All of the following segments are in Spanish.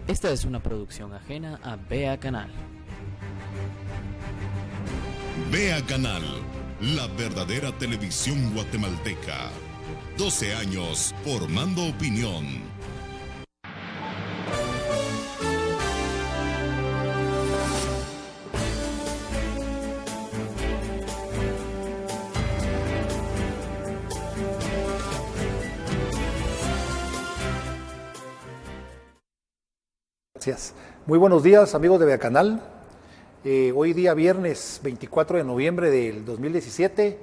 Esta es una producción ajena a Vea Canal. Vea Canal, la verdadera televisión guatemalteca. 12 años formando opinión. Gracias. Muy buenos días, amigos de Vea Canal. Hoy día viernes 24 de noviembre del 2017.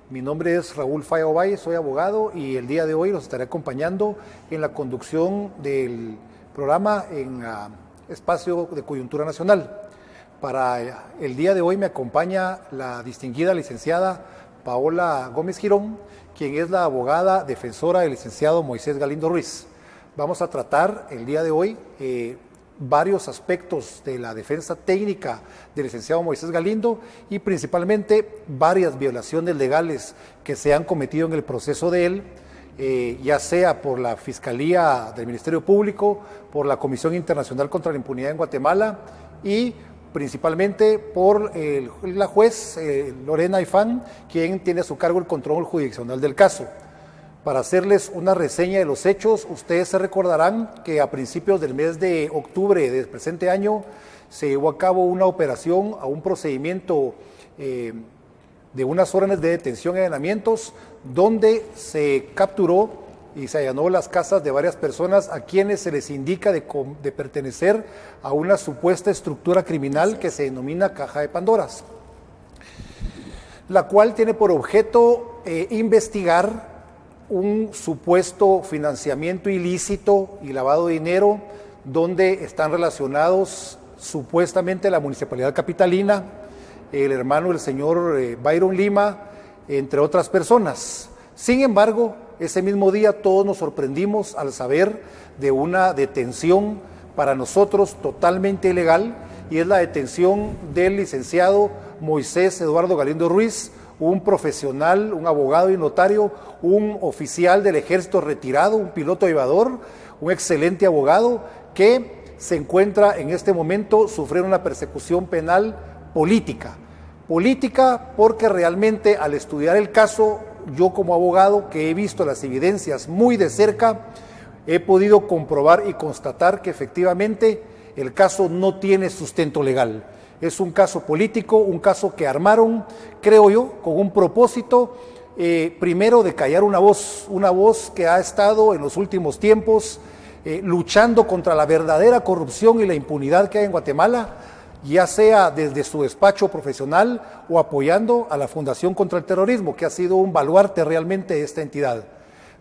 Mi nombre es Raúl Faya Ovalle, soy abogado y el día de hoy los estaré acompañando en la conducción del programa en Espacio de Coyuntura Nacional. Para el día de hoy me acompaña la distinguida licenciada Paola Gómez Girón, quien es la abogada defensora del licenciado Moisés Galindo Ruiz. Vamos a tratar el día de hoy varios aspectos de la defensa técnica del licenciado Moisés Galindo y principalmente varias violaciones legales que se han cometido en el proceso de él, ya sea por la Fiscalía del Ministerio Público, por la Comisión Internacional contra la Impunidad en Guatemala y principalmente por la juez Lorena Ifán, quien tiene a su cargo el control jurisdiccional del caso. Para hacerles una reseña de los hechos, ustedes se recordarán que a principios del mes de octubre del presente año se llevó a cabo una operación a un procedimiento de unas órdenes de detención y allanamientos, donde se capturó y se allanó las casas de varias personas a quienes se les indica de pertenecer a una supuesta estructura criminal que se denomina Caja de Pandoras, la cual tiene por objeto investigar un supuesto financiamiento ilícito y lavado de dinero donde están relacionados supuestamente la Municipalidad Capitalina, el hermano del señor Byron Lima, entre otras personas. Sin embargo, ese mismo día todos nos sorprendimos al saber de una detención para nosotros totalmente ilegal, y es la detención del licenciado Moisés Eduardo Galindo Ruiz, un profesional, un abogado y notario, un oficial del ejército retirado, un piloto aviador, un excelente abogado que se encuentra en este momento sufriendo una persecución penal política. Política porque realmente al estudiar el caso, yo como abogado que he visto las evidencias muy de cerca, he podido comprobar y constatar que efectivamente el caso no tiene sustento legal. Es un caso político, un caso que armaron, creo yo, con un propósito, primero de callar una voz que ha estado en los últimos tiempos luchando contra la verdadera corrupción y la impunidad que hay en Guatemala, ya sea desde su despacho profesional o apoyando a la Fundación contra el Terrorismo, que ha sido un baluarte realmente de esta entidad.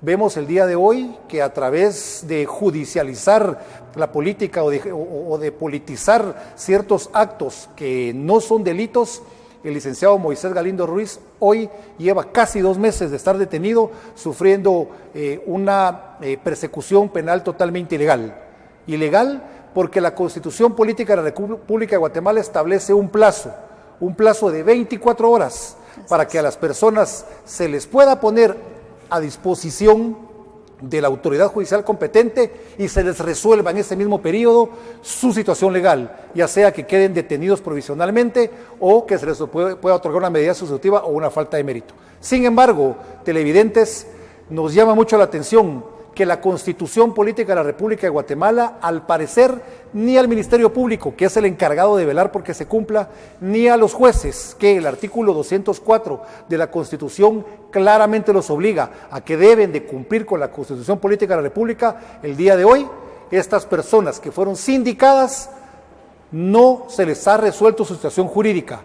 Vemos el día de hoy que a través de judicializar la política o de politizar ciertos actos que no son delitos, el licenciado Moisés Galindo Ruiz hoy lleva casi 2 meses de estar detenido, sufriendo una persecución penal totalmente ilegal. Ilegal porque la Constitución Política de la República de Guatemala establece un plazo de 24 horas para que a las personas se les pueda poner a disposición de la autoridad judicial competente y se les resuelva en ese mismo periodo su situación legal, ya sea que queden detenidos provisionalmente o que se les pueda otorgar una medida sustitutiva o una falta de mérito. Sin embargo, televidentes, nos llama mucho la atención que la Constitución Política de la República de Guatemala, al parecer, ni al Ministerio Público, que es el encargado de velar porque se cumpla, ni a los jueces, que el artículo 204 de la Constitución claramente los obliga a que deben de cumplir con la Constitución Política de la República. El día de hoy, estas personas que fueron sindicadas, no se les ha resuelto su situación jurídica.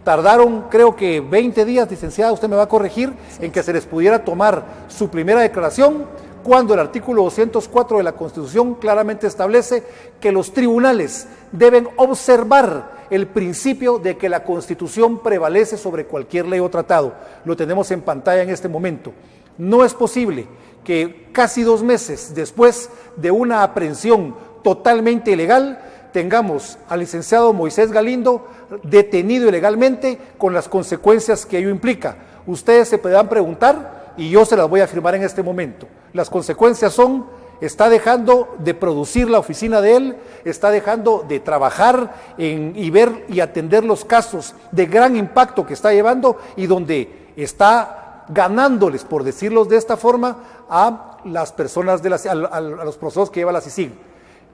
Tardaron, creo que 20 días, licenciada, usted me va a corregir, en que se les pudiera tomar su primera declaración, cuando el artículo 204 de la Constitución claramente establece que los tribunales deben observar el principio de que la Constitución prevalece sobre cualquier ley o tratado. Lo tenemos en pantalla en este momento. No es posible que casi 2 meses después de una aprehensión totalmente ilegal, tengamos al licenciado Moisés Galindo detenido ilegalmente con las consecuencias que ello implica. Ustedes se podrán preguntar, y yo se las voy a afirmar en este momento. Las consecuencias son está dejando de producir la oficina de él, está dejando de trabajar y ver y atender los casos de gran impacto que está llevando y donde está ganándoles, por decirlo de esta forma, a las personas, a los procesos que lleva la CICIG.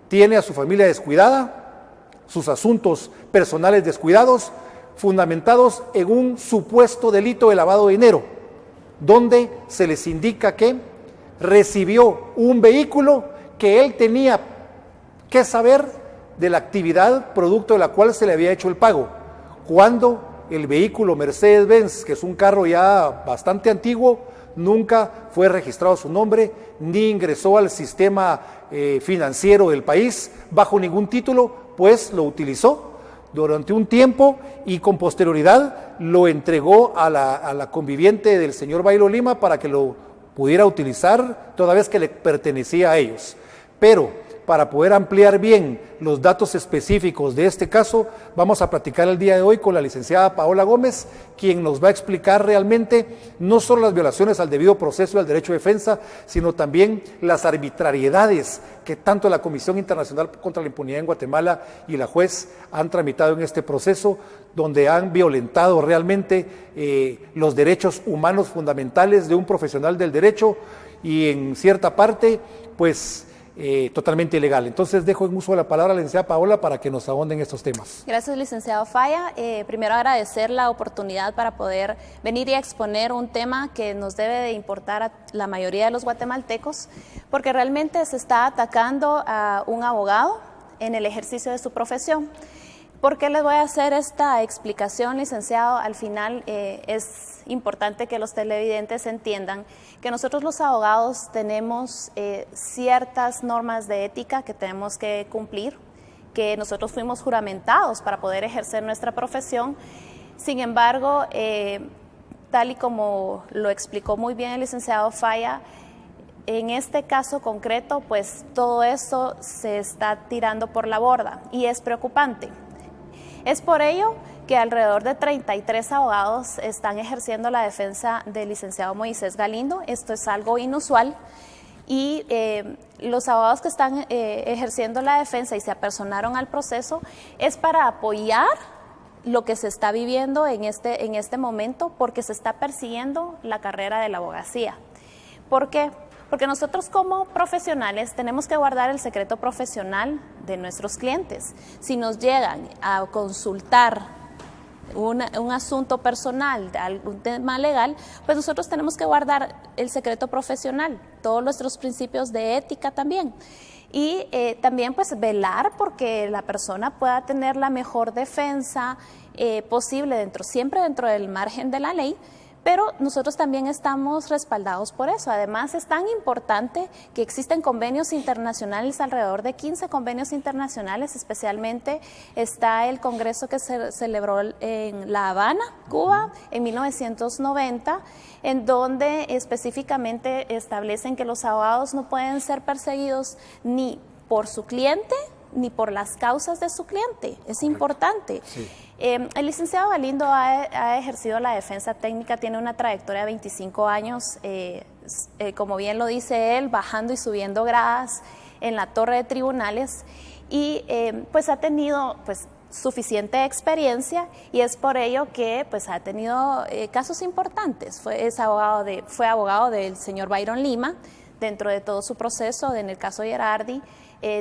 Tiene a su familia descuidada, sus asuntos personales descuidados, fundamentados en un supuesto delito de lavado de dinero, donde se les indica que recibió un vehículo que él tenía que saber de la actividad producto de la cual se le había hecho el pago, cuando el vehículo Mercedes-Benz, que es un carro ya bastante antiguo, nunca fue registrado su nombre, ni ingresó al sistema financiero del país bajo ningún título, pues lo utilizó durante un tiempo y con posterioridad lo entregó a la conviviente del señor Bailo Lima para que lo pudiera utilizar toda vez que le pertenecía a ellos. Pero para poder ampliar bien los datos específicos de este caso, vamos a platicar el día de hoy con la licenciada Paola Gómez, quien nos va a explicar realmente no solo las violaciones al debido proceso y al derecho de defensa, sino también las arbitrariedades que tanto la Comisión Internacional contra la Impunidad en Guatemala y la juez han tramitado en este proceso, donde han violentado realmente los derechos humanos fundamentales de un profesional del derecho y en cierta parte, pues, totalmente ilegal. Entonces dejo en uso la palabra a la licenciada Paola para que nos ahonden estos temas. Gracias, licenciado Falla. Primero agradecer la oportunidad para poder venir y exponer un tema que nos debe de importar a la mayoría de los guatemaltecos, porque realmente se está atacando a un abogado en el ejercicio de su profesión. ¿Por qué les voy a hacer esta explicación, licenciado? Al final es importante que los televidentes entiendan que nosotros los abogados tenemos ciertas normas de ética que tenemos que cumplir, que nosotros fuimos juramentados para poder ejercer nuestra profesión. Sin embargo, tal y como lo explicó muy bien el licenciado Falla, en este caso concreto, pues todo eso se está tirando por la borda y es preocupante. Es por ello que alrededor de 33 abogados están ejerciendo la defensa del licenciado Moisés Galindo. Esto es algo inusual y los abogados que están ejerciendo la defensa y se apersonaron al proceso es para apoyar lo que se está viviendo en este momento, porque se está persiguiendo la carrera de la abogacía. ¿Por qué? Porque nosotros como profesionales tenemos que guardar el secreto profesional de nuestros clientes. Si nos llegan a consultar un asunto personal, algún tema legal, pues nosotros tenemos que guardar el secreto profesional, todos nuestros principios de ética también. Y también pues velar porque la persona pueda tener la mejor defensa posible siempre dentro del margen de la ley. Pero nosotros también estamos respaldados por eso. Además, es tan importante que existen convenios internacionales, alrededor de 15 convenios internacionales, especialmente está el congreso que se celebró en La Habana, Cuba, en 1990, en donde específicamente establecen que los abogados no pueden ser perseguidos ni por su cliente, ni por las causas de su cliente. Es importante. Sí. El licenciado Galindo ha ejercido la defensa técnica, tiene una trayectoria de 25 años, como bien lo dice él, bajando y subiendo gradas en la torre de tribunales y pues ha tenido pues suficiente experiencia y es por ello que pues ha tenido casos importantes. Fue abogado del señor Byron Lima dentro de todo su proceso, en el caso Gerardi.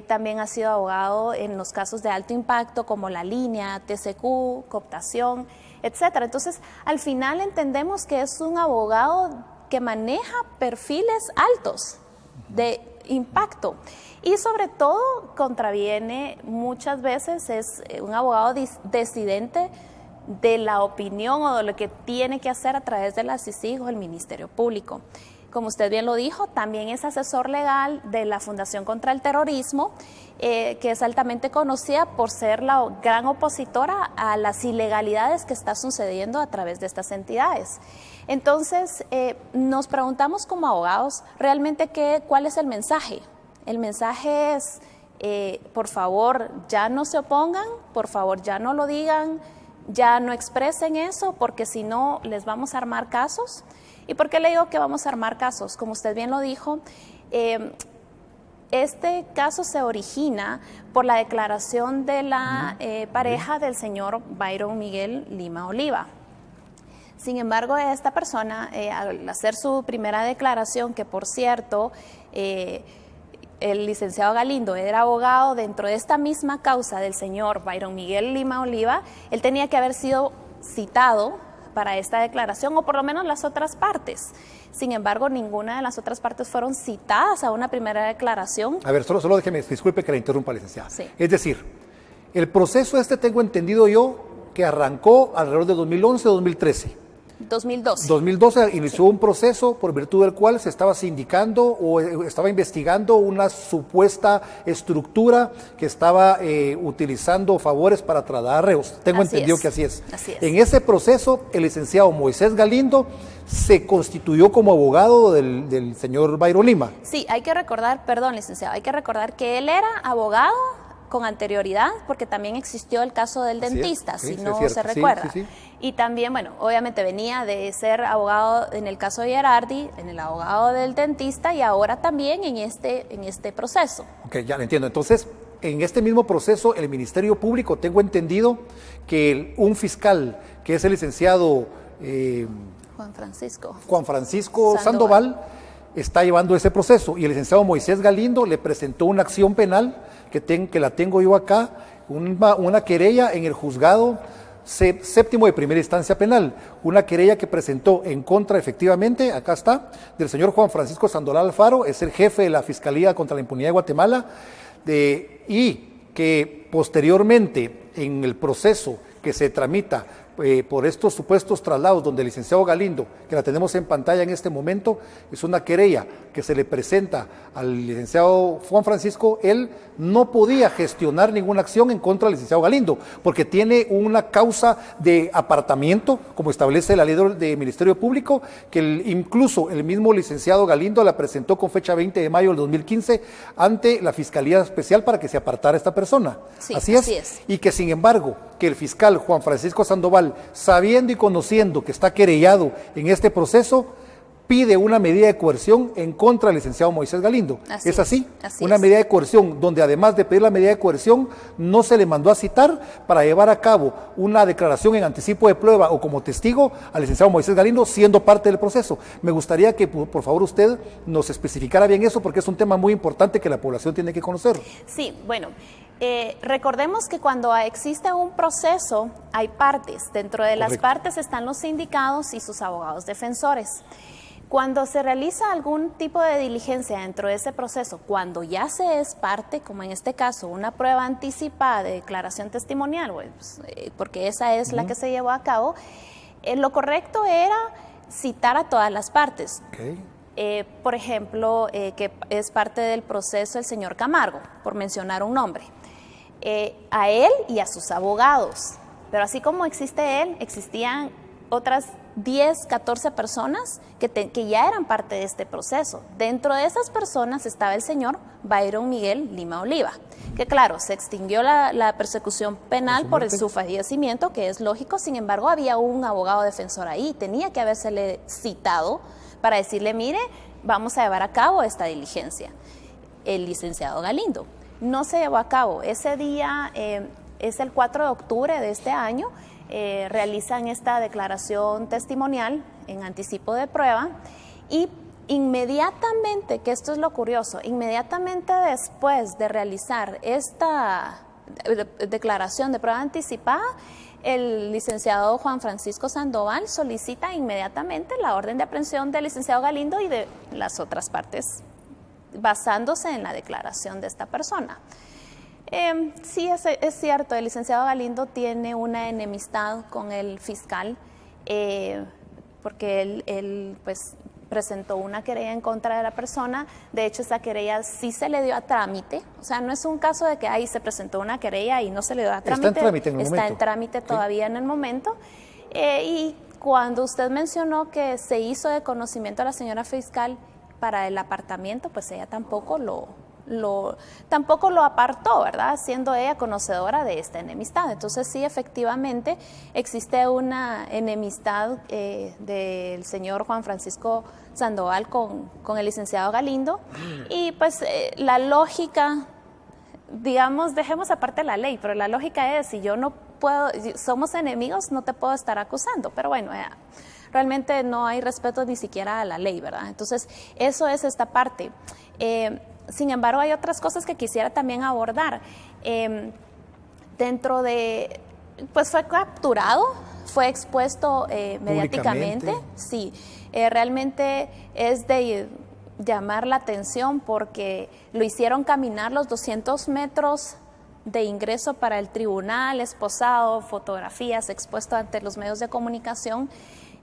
También ha sido abogado en los casos de alto impacto como La Línea, TCQ, cooptación, etcétera. Entonces, al final entendemos que es un abogado que maneja perfiles altos de impacto y sobre todo contraviene muchas veces, es un abogado disidente de la opinión o de lo que tiene que hacer a través de la CICIG o el Ministerio Público. Como usted bien lo dijo, también es asesor legal de la Fundación contra el Terrorismo, que es altamente conocida por ser la gran opositora a las ilegalidades que está sucediendo a través de estas entidades. Entonces, nos preguntamos como abogados, realmente ¿cuál es el mensaje? El mensaje es, por favor, ya no se opongan, por favor, ya no lo digan, ya no expresen eso, porque si no, les vamos a armar casos. ¿Y por qué le digo que vamos a armar casos? Como usted bien lo dijo, Este caso se origina por la declaración de la pareja del señor Byron Miguel Lima Oliva. Sin embargo, esta persona, al hacer su primera declaración, que por cierto, el licenciado Galindo era abogado dentro de esta misma causa del señor Byron Miguel Lima Oliva, él tenía que haber sido citado para esta declaración, o por lo menos las otras partes. Sin embargo, ninguna de las otras partes fueron citadas a una primera declaración. A ver, solo déjeme, disculpe que la interrumpa, licenciada. Sí. Es decir, el proceso tengo entendido yo que arrancó alrededor de 2011-2013. 2012. 2012 inició un proceso por virtud del cual se estaba sindicando o estaba investigando una supuesta estructura que estaba utilizando favores para trasladar reos. Tengo entendido que así es. Así es. En ese proceso, el licenciado Moisés Galindo se constituyó como abogado del señor Byron Lima. Sí, hay que recordar, perdón, licenciado, hay que recordar que él era abogado con anterioridad, porque también existió el caso del dentista, si no se recuerda. Sí. Y también, bueno, obviamente venía de ser abogado en el caso de Gerardi, en el abogado del dentista y ahora también en este proceso. Ok, ya lo entiendo. Entonces, en este mismo proceso, el Ministerio Público, tengo entendido que un fiscal, que es el licenciado Juan Francisco Sandoval, está llevando ese proceso, y el licenciado Moisés Galindo le presentó una acción penal que la tengo yo acá, una querella en el juzgado séptimo de primera instancia penal, una querella que presentó en contra, efectivamente, acá está, del señor Juan Francisco Sandoval Alfaro, es el jefe de la Fiscalía contra la Impunidad de Guatemala, y que posteriormente en el proceso que se tramita por estos supuestos traslados, donde el licenciado Galindo, que la tenemos en pantalla en este momento, es una querella que se le presenta al licenciado Juan Francisco. Él no podía gestionar ninguna acción en contra del licenciado Galindo, porque tiene una causa de apartamiento, como establece la ley del Ministerio Público, que incluso el mismo licenciado Galindo la presentó con fecha 20 de mayo del 2015 ante la Fiscalía Especial para que se apartara esta persona. Sí, así es. Y que sin embargo, que el fiscal Juan Francisco Sandoval, sabiendo y conociendo que está querellado en este proceso, pide una medida de coerción en contra del licenciado Moisés Galindo. ¿Es así? Una medida de coerción donde, además de pedir la medida de coerción, no se le mandó a citar para llevar a cabo una declaración en anticipo de prueba o como testigo al licenciado Moisés Galindo, siendo parte del proceso. Me gustaría que, por favor, usted nos especificara bien eso, porque es un tema muy importante que la población tiene que conocer. Sí, bueno, recordemos que cuando existe un proceso hay partes. Dentro de las partes están los sindicados y sus abogados defensores. Cuando se realiza algún tipo de diligencia dentro de ese proceso, cuando ya se es parte, como en este caso, una prueba anticipada de declaración testimonial, pues, porque esa es la que se llevó a cabo, lo correcto era citar a todas las partes. Por ejemplo, que es parte del proceso el señor Camargo, por mencionar un nombre. A él y a sus abogados. Pero así como existe él, existían otras 10, 14 personas que ya eran parte de este proceso. Dentro de esas personas estaba el señor Byron Miguel Lima Oliva, que claro, se extinguió la persecución penal por su fallecimiento, que es lógico. Sin embargo, había un abogado defensor ahí, tenía que habérsele citado para decirle, mire, vamos a llevar a cabo esta diligencia. El licenciado Galindo no se llevó a cabo. Ese día es el 4 de octubre de este año, realizan esta declaración testimonial en anticipo de prueba y inmediatamente, que esto es lo curioso, inmediatamente después de realizar esta declaración de prueba anticipada, el licenciado Juan Francisco Sandoval solicita inmediatamente la orden de aprehensión del licenciado Galindo y de las otras partes, basándose en la declaración de esta persona. Sí, es cierto, el licenciado Galindo tiene una enemistad con el fiscal, porque él pues, presentó una querella en contra de la persona. De hecho, esa querella sí se le dio a trámite. O sea, no es un caso de que ahí se presentó una querella y no se le dio a trámite. Está en trámite en el momento. Está en trámite todavía en el momento. Y cuando usted mencionó que se hizo de conocimiento a la señora fiscal para el apartamento, pues ella tampoco lo tampoco lo apartó, ¿verdad? Siendo ella conocedora de esta enemistad. Entonces sí, efectivamente, existe una enemistad del señor Juan Francisco Sandoval con el licenciado Galindo, y pues la lógica, digamos, dejemos aparte la ley, pero la lógica es, si yo no puedo, somos enemigos, no te puedo estar acusando, pero bueno, realmente no hay respeto ni siquiera a la ley, ¿verdad? Entonces, eso es esta parte. Sin embargo, hay otras cosas que quisiera también abordar. Dentro de, pues fue capturado, fue expuesto mediáticamente, sí, realmente es de llamar la atención porque lo hicieron caminar los 200 metros de ingreso para el tribunal, esposado, fotografías, expuesto ante los medios de comunicación,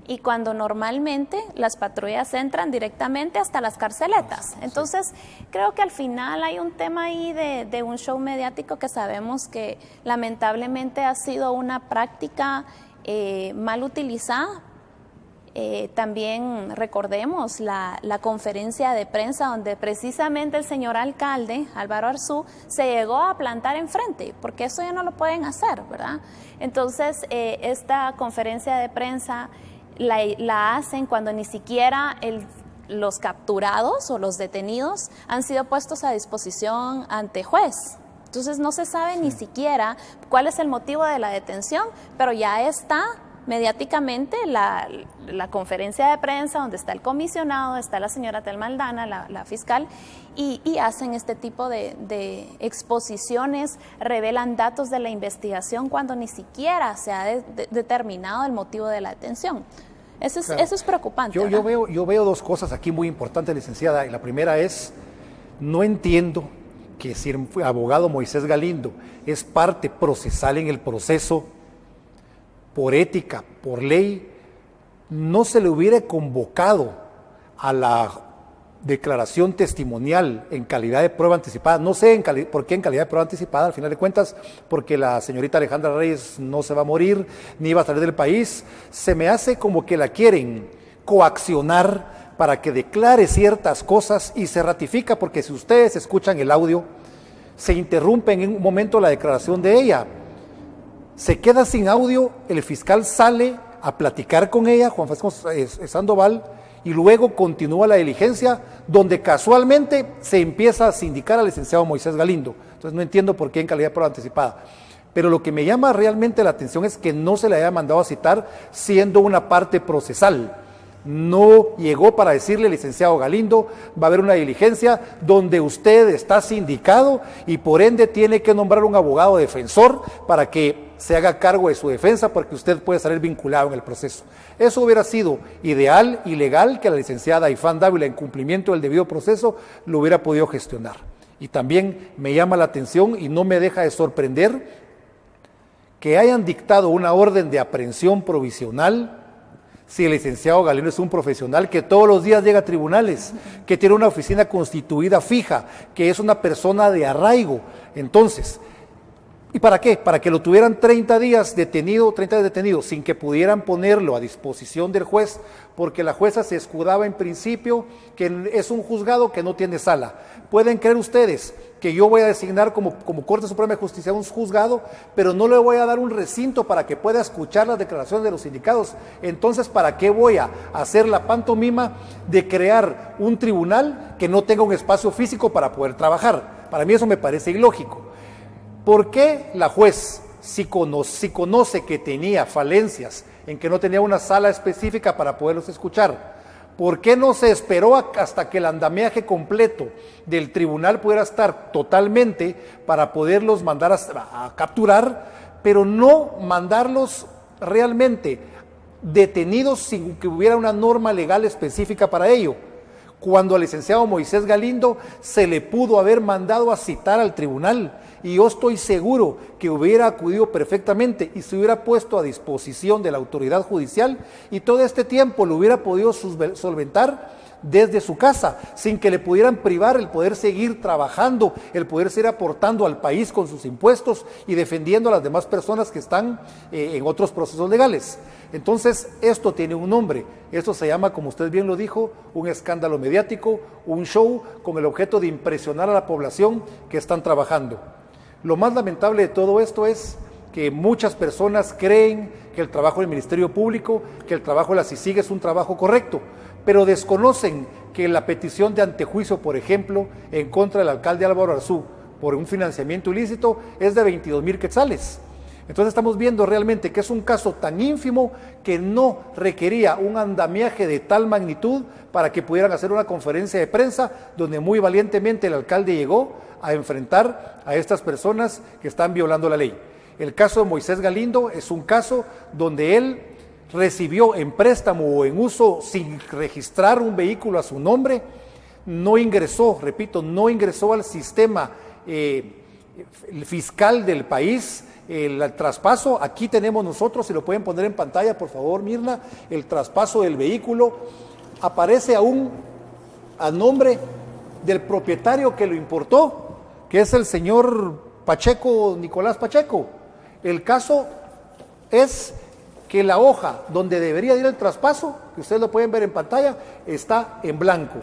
y cuando normalmente las patrullas entran directamente hasta las carceletas. Entonces, creo que al final hay un tema ahí de un show mediático que sabemos que lamentablemente ha sido una práctica mal utilizada. También recordemos la conferencia de prensa donde precisamente el señor alcalde, Álvaro Arzú, se llegó a plantar enfrente, porque eso ya no lo pueden hacer, ¿verdad? Entonces, esta conferencia de prensa la hacen cuando ni siquiera los capturados o los detenidos han sido puestos a disposición ante juez. Entonces no se sabe ni siquiera cuál es el motivo de la detención, pero ya está mediáticamente la conferencia de prensa donde está el comisionado, está la señora Telma Aldana, la fiscal, y hacen este tipo de exposiciones, revelan datos de la investigación cuando ni siquiera se ha determinado el motivo de la detención. Eso es preocupante. Yo veo dos cosas aquí muy importantes, licenciada, y la primera es, no entiendo que si el abogado Moisés Galindo es parte procesal en el proceso, por ética, por ley, no se le hubiera convocado a la declaración testimonial en calidad de prueba anticipada. No sé por qué en calidad de prueba anticipada, al final de cuentas, porque la señorita Alejandra Reyes no se va a morir, ni va a salir del país. Se me hace como que la quieren coaccionar para que declare ciertas cosas y se ratifica, porque si ustedes escuchan el audio, se interrumpe en un momento la declaración de ella. Se queda sin audio, el fiscal sale a platicar con ella, Juan Francisco Sandoval, y luego continúa la diligencia, donde casualmente se empieza a sindicar al licenciado Moisés Galindo. Entonces no entiendo por qué en calidad de prueba anticipada. Pero lo que me llama realmente la atención es que no se le haya mandado a citar siendo una parte procesal. No llegó para decirle, licenciado Galindo, va a haber una diligencia donde usted está sindicado y por ende tiene que nombrar un abogado defensor para que se haga cargo de su defensa, porque usted puede salir vinculado en el proceso. Eso hubiera sido ideal y legal que la licenciada Ifán Dávila, en cumplimiento del debido proceso, lo hubiera podido gestionar. Y también me llama la atención y no me deja de sorprender que hayan dictado una orden de aprehensión provisional si el licenciado Galindo es un profesional que todos los días llega a tribunales, que tiene una oficina constituida fija, que es una persona de arraigo. Entonces, ¿y para qué? Para que lo tuvieran 30 días detenido, sin que pudieran ponerlo a disposición del juez, porque la jueza se escudaba en principio que es un juzgado que no tiene sala. Pueden creer ustedes que yo voy a designar como Corte Suprema de Justicia un juzgado, pero no le voy a dar un recinto para que pueda escuchar las declaraciones de los sindicados. Entonces, ¿para qué voy a hacer la pantomima de crear un tribunal que no tenga un espacio físico para poder trabajar? Para mí eso me parece ilógico. ¿Por qué la juez, si conoce que tenía falencias, en que no tenía una sala específica para poderlos escuchar, por qué no se esperó hasta que el andamiaje completo del tribunal pudiera estar totalmente para poderlos mandar a capturar, pero no mandarlos realmente detenidos sin que hubiera una norma legal específica para ello? Cuando al licenciado Moisés Galindo se le pudo haber mandado a citar al tribunal, y yo estoy seguro que hubiera acudido perfectamente y se hubiera puesto a disposición de la autoridad judicial, y todo este tiempo lo hubiera podido solventar desde su casa, sin que le pudieran privar el poder seguir trabajando, el poder seguir aportando al país con sus impuestos y defendiendo a las demás personas que están en otros procesos legales. Entonces, esto tiene un nombre, esto se llama, como usted bien lo dijo, un escándalo mediático, un show con el objeto de impresionar a la población que están trabajando. Lo más lamentable de todo esto es que muchas personas creen que el trabajo del Ministerio Público, que el trabajo de la CICIG es un trabajo correcto, pero desconocen que la petición de antejuicio, por ejemplo, en contra del alcalde Álvaro Arzú por un financiamiento ilícito es de 22,000 quetzales. Entonces estamos viendo realmente que es un caso tan ínfimo que no requería un andamiaje de tal magnitud para que pudieran hacer una conferencia de prensa donde muy valientemente el alcalde llegó a enfrentar a estas personas que están violando la ley. El caso de Moisés Galindo es un caso donde él recibió en préstamo o en uso sin registrar un vehículo a su nombre, no ingresó, repito, no ingresó al sistema fiscal del país, el traspaso. Aquí tenemos nosotros, si lo pueden poner en pantalla por favor, Mirna, el traspaso del vehículo aparece aún a nombre del propietario que lo importó, que es el señor Pacheco, Nicolás Pacheco. El caso es que la hoja donde debería ir el traspaso, que ustedes lo pueden ver en pantalla, está en blanco.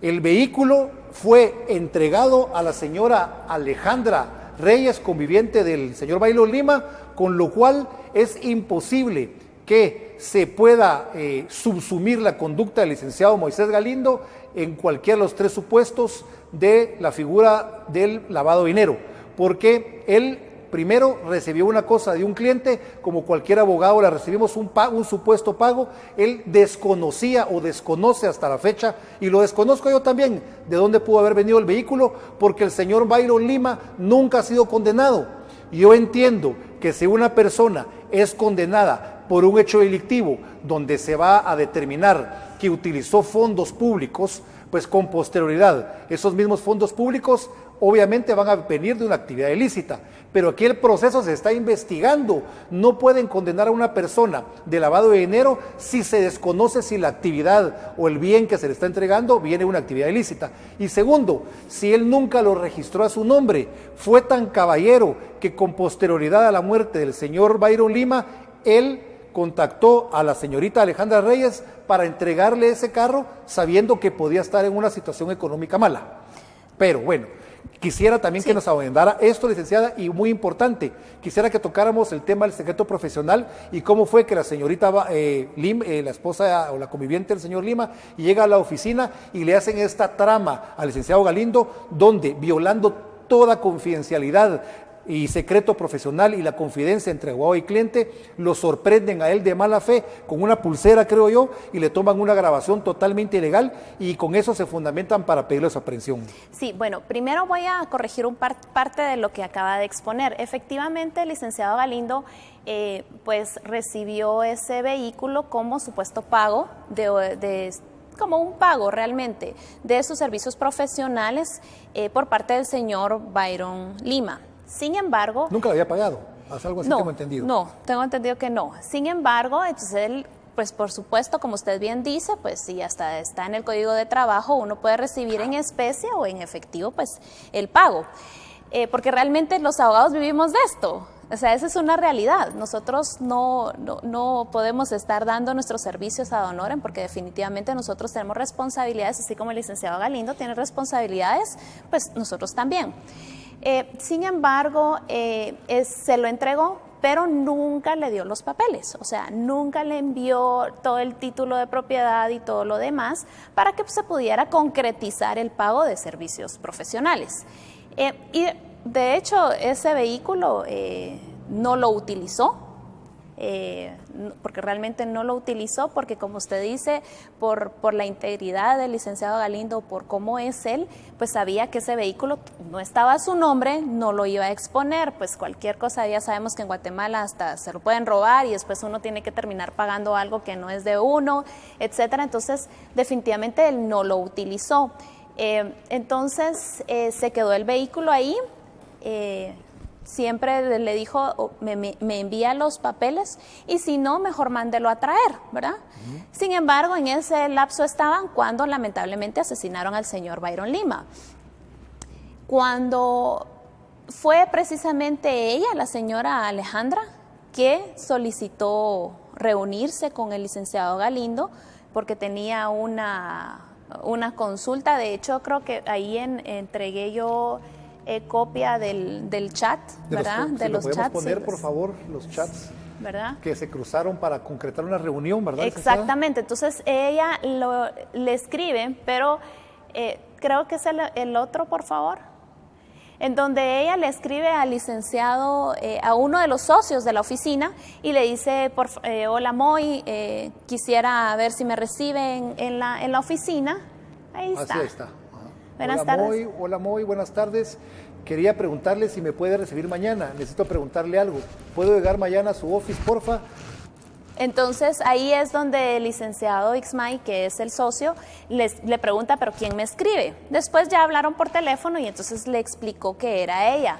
El vehículo fue entregado a la señora Alejandra Reyes, conviviente del señor Byron Lima, con lo cual es imposible que se pueda subsumir la conducta del licenciado Moisés Galindo en cualquiera de los tres supuestos de la figura del lavado de dinero, porque él primero recibió una cosa de un cliente, como cualquier abogado la recibimos un supuesto pago, él desconocía o desconoce hasta la fecha, y lo desconozco yo también, de dónde pudo haber venido el vehículo, porque el señor Byron Lima nunca ha sido condenado. Yo entiendo que si una persona es condenada por un hecho delictivo, donde se va a determinar que utilizó fondos públicos, pues con posterioridad, esos mismos fondos públicos obviamente van a venir de una actividad ilícita, pero aquí el proceso se está investigando. No pueden condenar a una persona de lavado de dinero si se desconoce si la actividad o el bien que se le está entregando viene de una actividad ilícita. Y segundo, si él nunca lo registró a su nombre, fue tan caballero que con posterioridad a la muerte del señor Byron Lima, él contactó a la señorita Alejandra Reyes para entregarle ese carro sabiendo que podía estar en una situación económica mala. Pero bueno, quisiera también que nos abundara esto, licenciada, y muy importante, quisiera que tocáramos el tema del secreto profesional y cómo fue que la señorita la esposa o la conviviente del señor Lima, llega a la oficina y le hacen esta trama al licenciado Galindo, donde violando toda confidencialidad y secreto profesional y la confidencia entre abogado y cliente, lo sorprenden a él de mala fe con una pulsera, creo yo, y le toman una grabación totalmente ilegal, y con eso se fundamentan para pedirle su aprehensión. Sí, bueno, primero voy a corregir parte de lo que acaba de exponer. Efectivamente, el licenciado Galindo pues recibió ese vehículo como supuesto pago como un pago realmente de sus servicios profesionales por parte del señor Byron Lima. Sin embargo... ¿Nunca lo había pagado? ¿Hace algo así tengo entendido? No, tengo entendido que no. Sin embargo, entonces él, pues por supuesto, como usted bien dice, pues si hasta está en el Código de Trabajo, uno puede recibir en especie o en efectivo, pues el pago. Porque realmente los abogados vivimos de esto. O sea, esa es una realidad. Nosotros no podemos estar dando nuestros servicios ad honorem, porque definitivamente nosotros tenemos responsabilidades, así como el licenciado Galindo tiene responsabilidades, pues nosotros también. Sin embargo, se lo entregó, pero nunca le dio los papeles, o sea, nunca le envió todo el título de propiedad y todo lo demás para que se pudiera concretizar el pago de servicios profesionales. Y de hecho, ese vehículo no lo utilizó, porque realmente no lo utilizó, porque como usted dice, por la integridad del licenciado Galindo, por cómo es él, pues sabía que ese vehículo no estaba a su nombre, no lo iba a exponer, pues cualquier cosa, ya sabemos que en Guatemala hasta se lo pueden robar y después uno tiene que terminar pagando algo que no es de uno, etcétera. Entonces definitivamente él no lo utilizó. Entonces se quedó el vehículo ahí, siempre le dijo, me envía los papeles y si no, mejor mándelo a traer, ¿verdad? Sin embargo, en ese lapso estaban cuando lamentablemente asesinaron al señor Byron Lima. Cuando fue precisamente ella, la señora Alejandra, que solicitó reunirse con el licenciado Galindo porque tenía una consulta. De hecho, creo que ahí entregué yo copia del chat, ¿verdad? De los chats. ¿Podemos poner, sí, por favor, los chats? ¿Verdad? Que se cruzaron para concretar una reunión, ¿verdad? Exactamente. Entonces, ella le escribe, pero creo que es el otro, por favor, en donde ella le escribe al licenciado, a uno de los socios de la oficina, y le dice, hola Moy, quisiera ver si me reciben en la oficina. Ahí está. Así está. Buenas tardes. Hola Moy, buenas tardes. Quería preguntarle si me puede recibir mañana. Necesito preguntarle algo. ¿Puedo llegar mañana a su office, porfa? Entonces ahí es donde el licenciado Ixmay, que es el socio, le pregunta, ¿pero quién me escribe? Después ya hablaron por teléfono y entonces le explicó que era ella.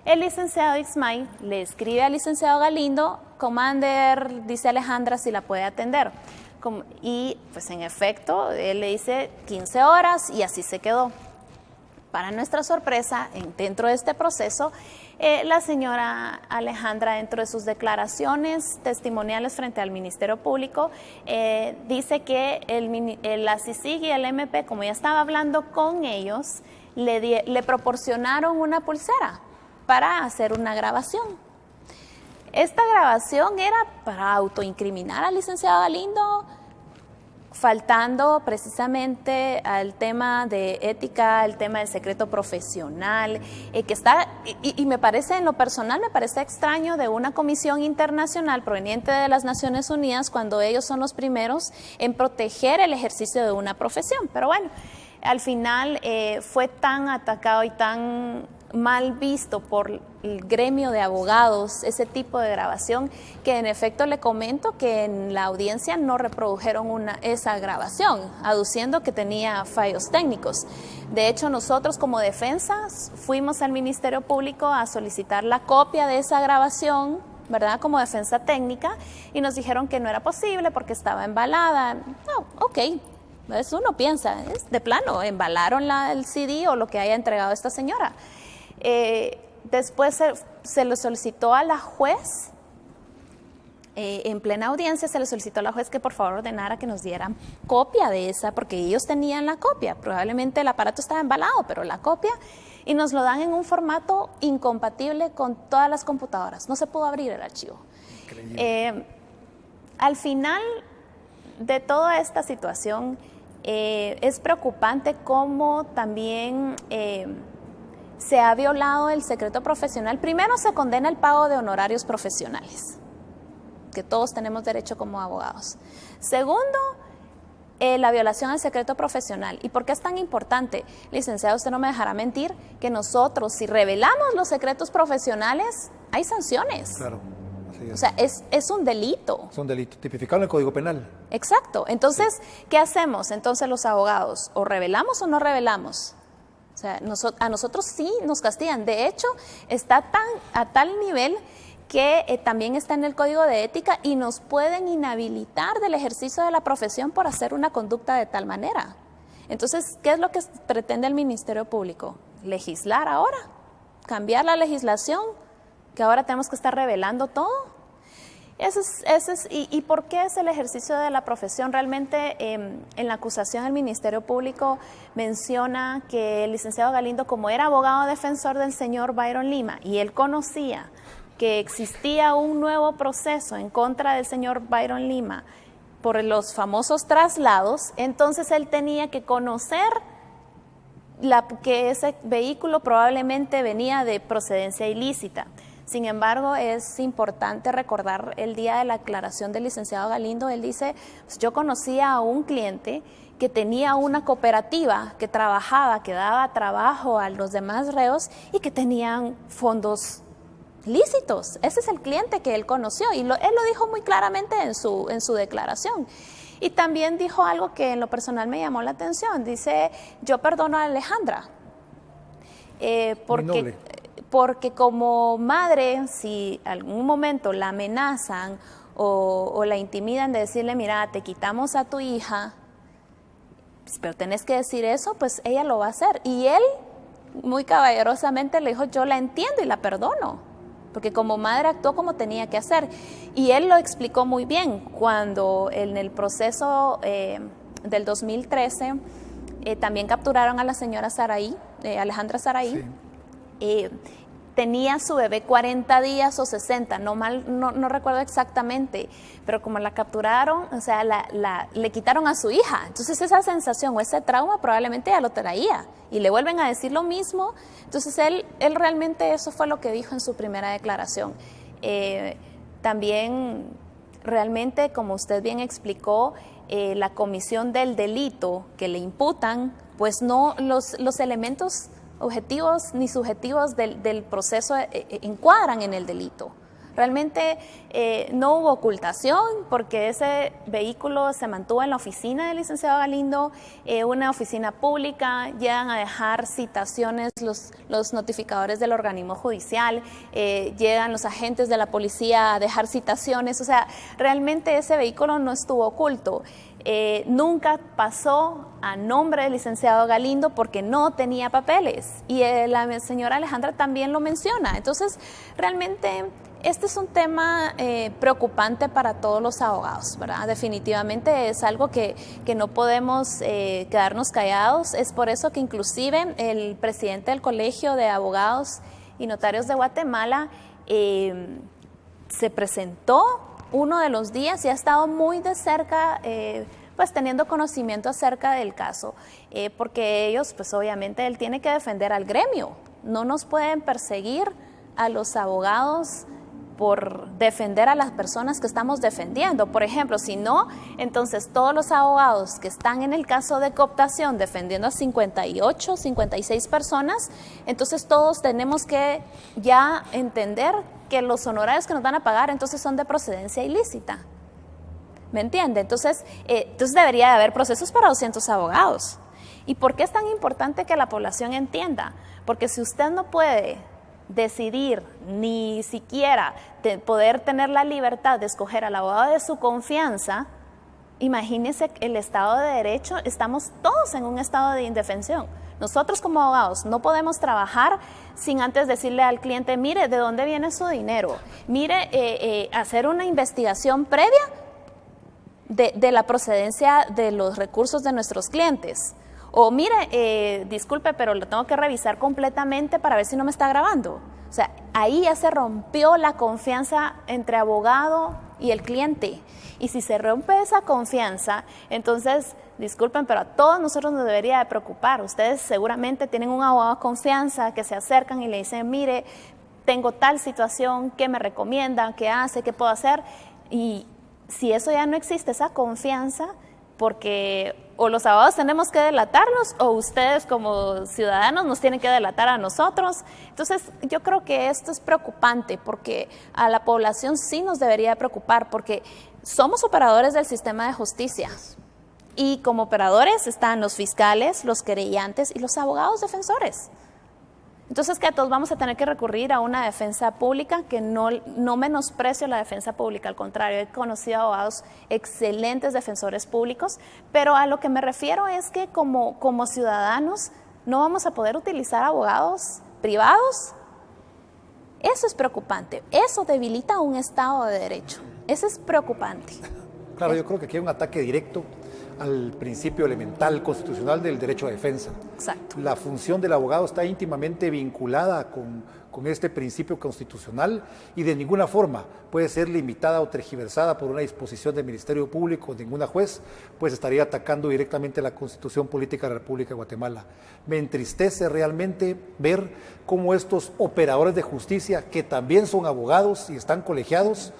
El licenciado Ixmay le escribe al licenciado Galindo, Commander, dice Alejandra si la puede atender. Y pues en efecto, él le dice 15 horas y así se quedó. Para nuestra sorpresa, dentro de este proceso, la señora Alejandra, dentro de sus declaraciones testimoniales frente al Ministerio Público, dice que la CICIG y el MP, como ya estaba hablando con ellos, le proporcionaron una pulsera para hacer una grabación. Esta grabación era para autoincriminar al licenciado Galindo, faltando precisamente al tema de ética, al tema del secreto profesional, que está, y me parece, en lo personal, me parece extraño de una comisión internacional proveniente de las Naciones Unidas cuando ellos son los primeros en proteger el ejercicio de una profesión. Pero bueno, al final fue tan atacado y tan mal visto por el gremio de abogados ese tipo de grabación, que en efecto le comento que en la audiencia no reprodujeron esa grabación, aduciendo que tenía fallos técnicos. De hecho, nosotros como defensa fuimos al Ministerio Público a solicitar la copia de esa grabación, ¿verdad?, como defensa técnica, y nos dijeron que no era posible porque estaba embalada. No, ok. Eso uno piensa, es de plano, embalaron el CD o lo que haya entregado esta señora. Después se le solicitó a la juez, en plena audiencia se le solicitó a la juez que por favor ordenara que nos dieran copia de esa, porque ellos tenían la copia, probablemente el aparato estaba embalado, pero la copia, y nos lo dan en un formato incompatible con todas las computadoras, no se pudo abrir el archivo. Al final de toda esta situación, es preocupante cómo también se ha violado el secreto profesional. Primero, se condena el pago de honorarios profesionales, que todos tenemos derecho como abogados. Segundo, la violación al secreto profesional. ¿Y por qué es tan importante? Licenciado, usted no me dejará mentir que nosotros, si revelamos los secretos profesionales, hay sanciones. Claro. Así es. O sea, es un delito. Es un delito tipificado en el Código Penal. Exacto. Entonces, ¿qué hacemos entonces los abogados? ¿O revelamos o no revelamos? O sea, a nosotros sí nos castigan. De hecho, está a tal nivel que también está en el Código de Ética y nos pueden inhabilitar del ejercicio de la profesión por hacer una conducta de tal manera. Entonces, ¿qué es lo que pretende el Ministerio Público? ¿Legislar ahora? ¿Cambiar la legislación? ¿Que ahora tenemos que estar revelando todo? ¿Y por qué es el ejercicio de la profesión? Realmente en la acusación el Ministerio Público menciona que el licenciado Galindo, como era abogado defensor del señor Byron Lima y él conocía que existía un nuevo proceso en contra del señor Byron Lima por los famosos traslados, entonces él tenía que conocer que ese vehículo probablemente venía de procedencia ilícita. Sin embargo, es importante recordar el día de la aclaración del licenciado Galindo. Él dice, pues yo conocía a un cliente que tenía una cooperativa que trabajaba, que daba trabajo a los demás reos y que tenían fondos lícitos. Ese es el cliente que él conoció y él lo dijo muy claramente en su declaración. Y también dijo algo que en lo personal me llamó la atención. Dice, yo perdono a Alejandra porque como madre, si algún momento la amenazan o la intimidan de decirle, mira, te quitamos a tu hija, pero tenés que decir eso, pues ella lo va a hacer. Y él, muy caballerosamente, le dijo, yo la entiendo y la perdono, porque como madre actuó como tenía que hacer. Y él lo explicó muy bien cuando en el proceso del 2013 también capturaron a la señora Saraí, Alejandra Saraí. Sí. Tenía su bebé 40 días o 60, no recuerdo exactamente, pero como la capturaron, o sea, le quitaron a su hija. Entonces esa sensación o ese trauma probablemente ya lo traía y le vuelven a decir lo mismo. Entonces él realmente eso fue lo que dijo en su primera declaración. También realmente, como usted bien explicó, la comisión del delito que le imputan, pues no los elementos objetivos ni subjetivos del proceso encuadran en el delito. Realmente no hubo ocultación porque ese vehículo se mantuvo en la oficina del licenciado Galindo, una oficina pública. Llegan a dejar citaciones los notificadores del organismo judicial, llegan los agentes de la policía a dejar citaciones. O sea, realmente ese vehículo no estuvo oculto. Nunca pasó a nombre del licenciado Galindo porque no tenía papeles y la señora Alejandra también lo menciona. Entonces, realmente este es un tema preocupante para todos los abogados, ¿verdad? Definitivamente es algo que no podemos quedarnos callados. Es por eso que inclusive el presidente del Colegio de Abogados y Notarios de Guatemala se presentó uno de los días y ha estado muy de cerca, pues teniendo conocimiento acerca del caso, porque ellos, pues obviamente él tiene que defender al gremio. No nos pueden perseguir a los abogados por defender a las personas que estamos defendiendo. Por ejemplo, si no, entonces todos los abogados que están en el caso de cooptación defendiendo a 58, 56 personas, entonces todos tenemos que ya entender que los honorarios que nos van a pagar entonces son de procedencia ilícita. ¿Me entiende? Entonces debería de haber procesos para 200 abogados. ¿Y por qué es tan importante que la población entienda? Porque si usted no puede decidir, ni siquiera poder tener la libertad de escoger al abogado de su confianza, imagínese el Estado de Derecho, estamos todos en un estado de indefensión. Nosotros como abogados no podemos trabajar sin antes decirle al cliente, mire, ¿de dónde viene su dinero? Mire, hacer una investigación previa de la procedencia de los recursos de nuestros clientes. O mire, disculpe, pero lo tengo que revisar completamente para ver si no me está grabando. O sea, ahí ya se rompió la confianza entre abogado y el cliente. Y si se rompe esa confianza, entonces, disculpen, pero a todos nosotros nos debería de preocupar. Ustedes seguramente tienen un abogado de confianza que se acercan y le dicen, mire, tengo tal situación, ¿qué me recomiendan? ¿Qué hace? ¿Qué puedo hacer? Y si eso ya no existe, esa confianza, porque o los abogados tenemos que delatarlos o ustedes como ciudadanos nos tienen que delatar a nosotros. Entonces yo creo que esto es preocupante porque a la población sí nos debería preocupar porque somos operadores del sistema de justicia y como operadores están los fiscales, los querellantes y los abogados defensores. Entonces, que todos vamos a tener que recurrir a una defensa pública, que no menosprecio la defensa pública, al contrario, he conocido abogados excelentes defensores públicos, pero a lo que me refiero es que como ciudadanos no vamos a poder utilizar abogados privados. Eso es preocupante, eso debilita un Estado de Derecho, eso es preocupante. Claro, yo creo que aquí hay un ataque directo al principio elemental constitucional del derecho a defensa. Exacto. La función del abogado está íntimamente vinculada con este principio constitucional y de ninguna forma puede ser limitada o tergiversada por una disposición del Ministerio Público o ninguna juez, pues estaría atacando directamente la Constitución Política de la República de Guatemala. Me entristece realmente ver cómo estos operadores de justicia, que también son abogados y están colegiados,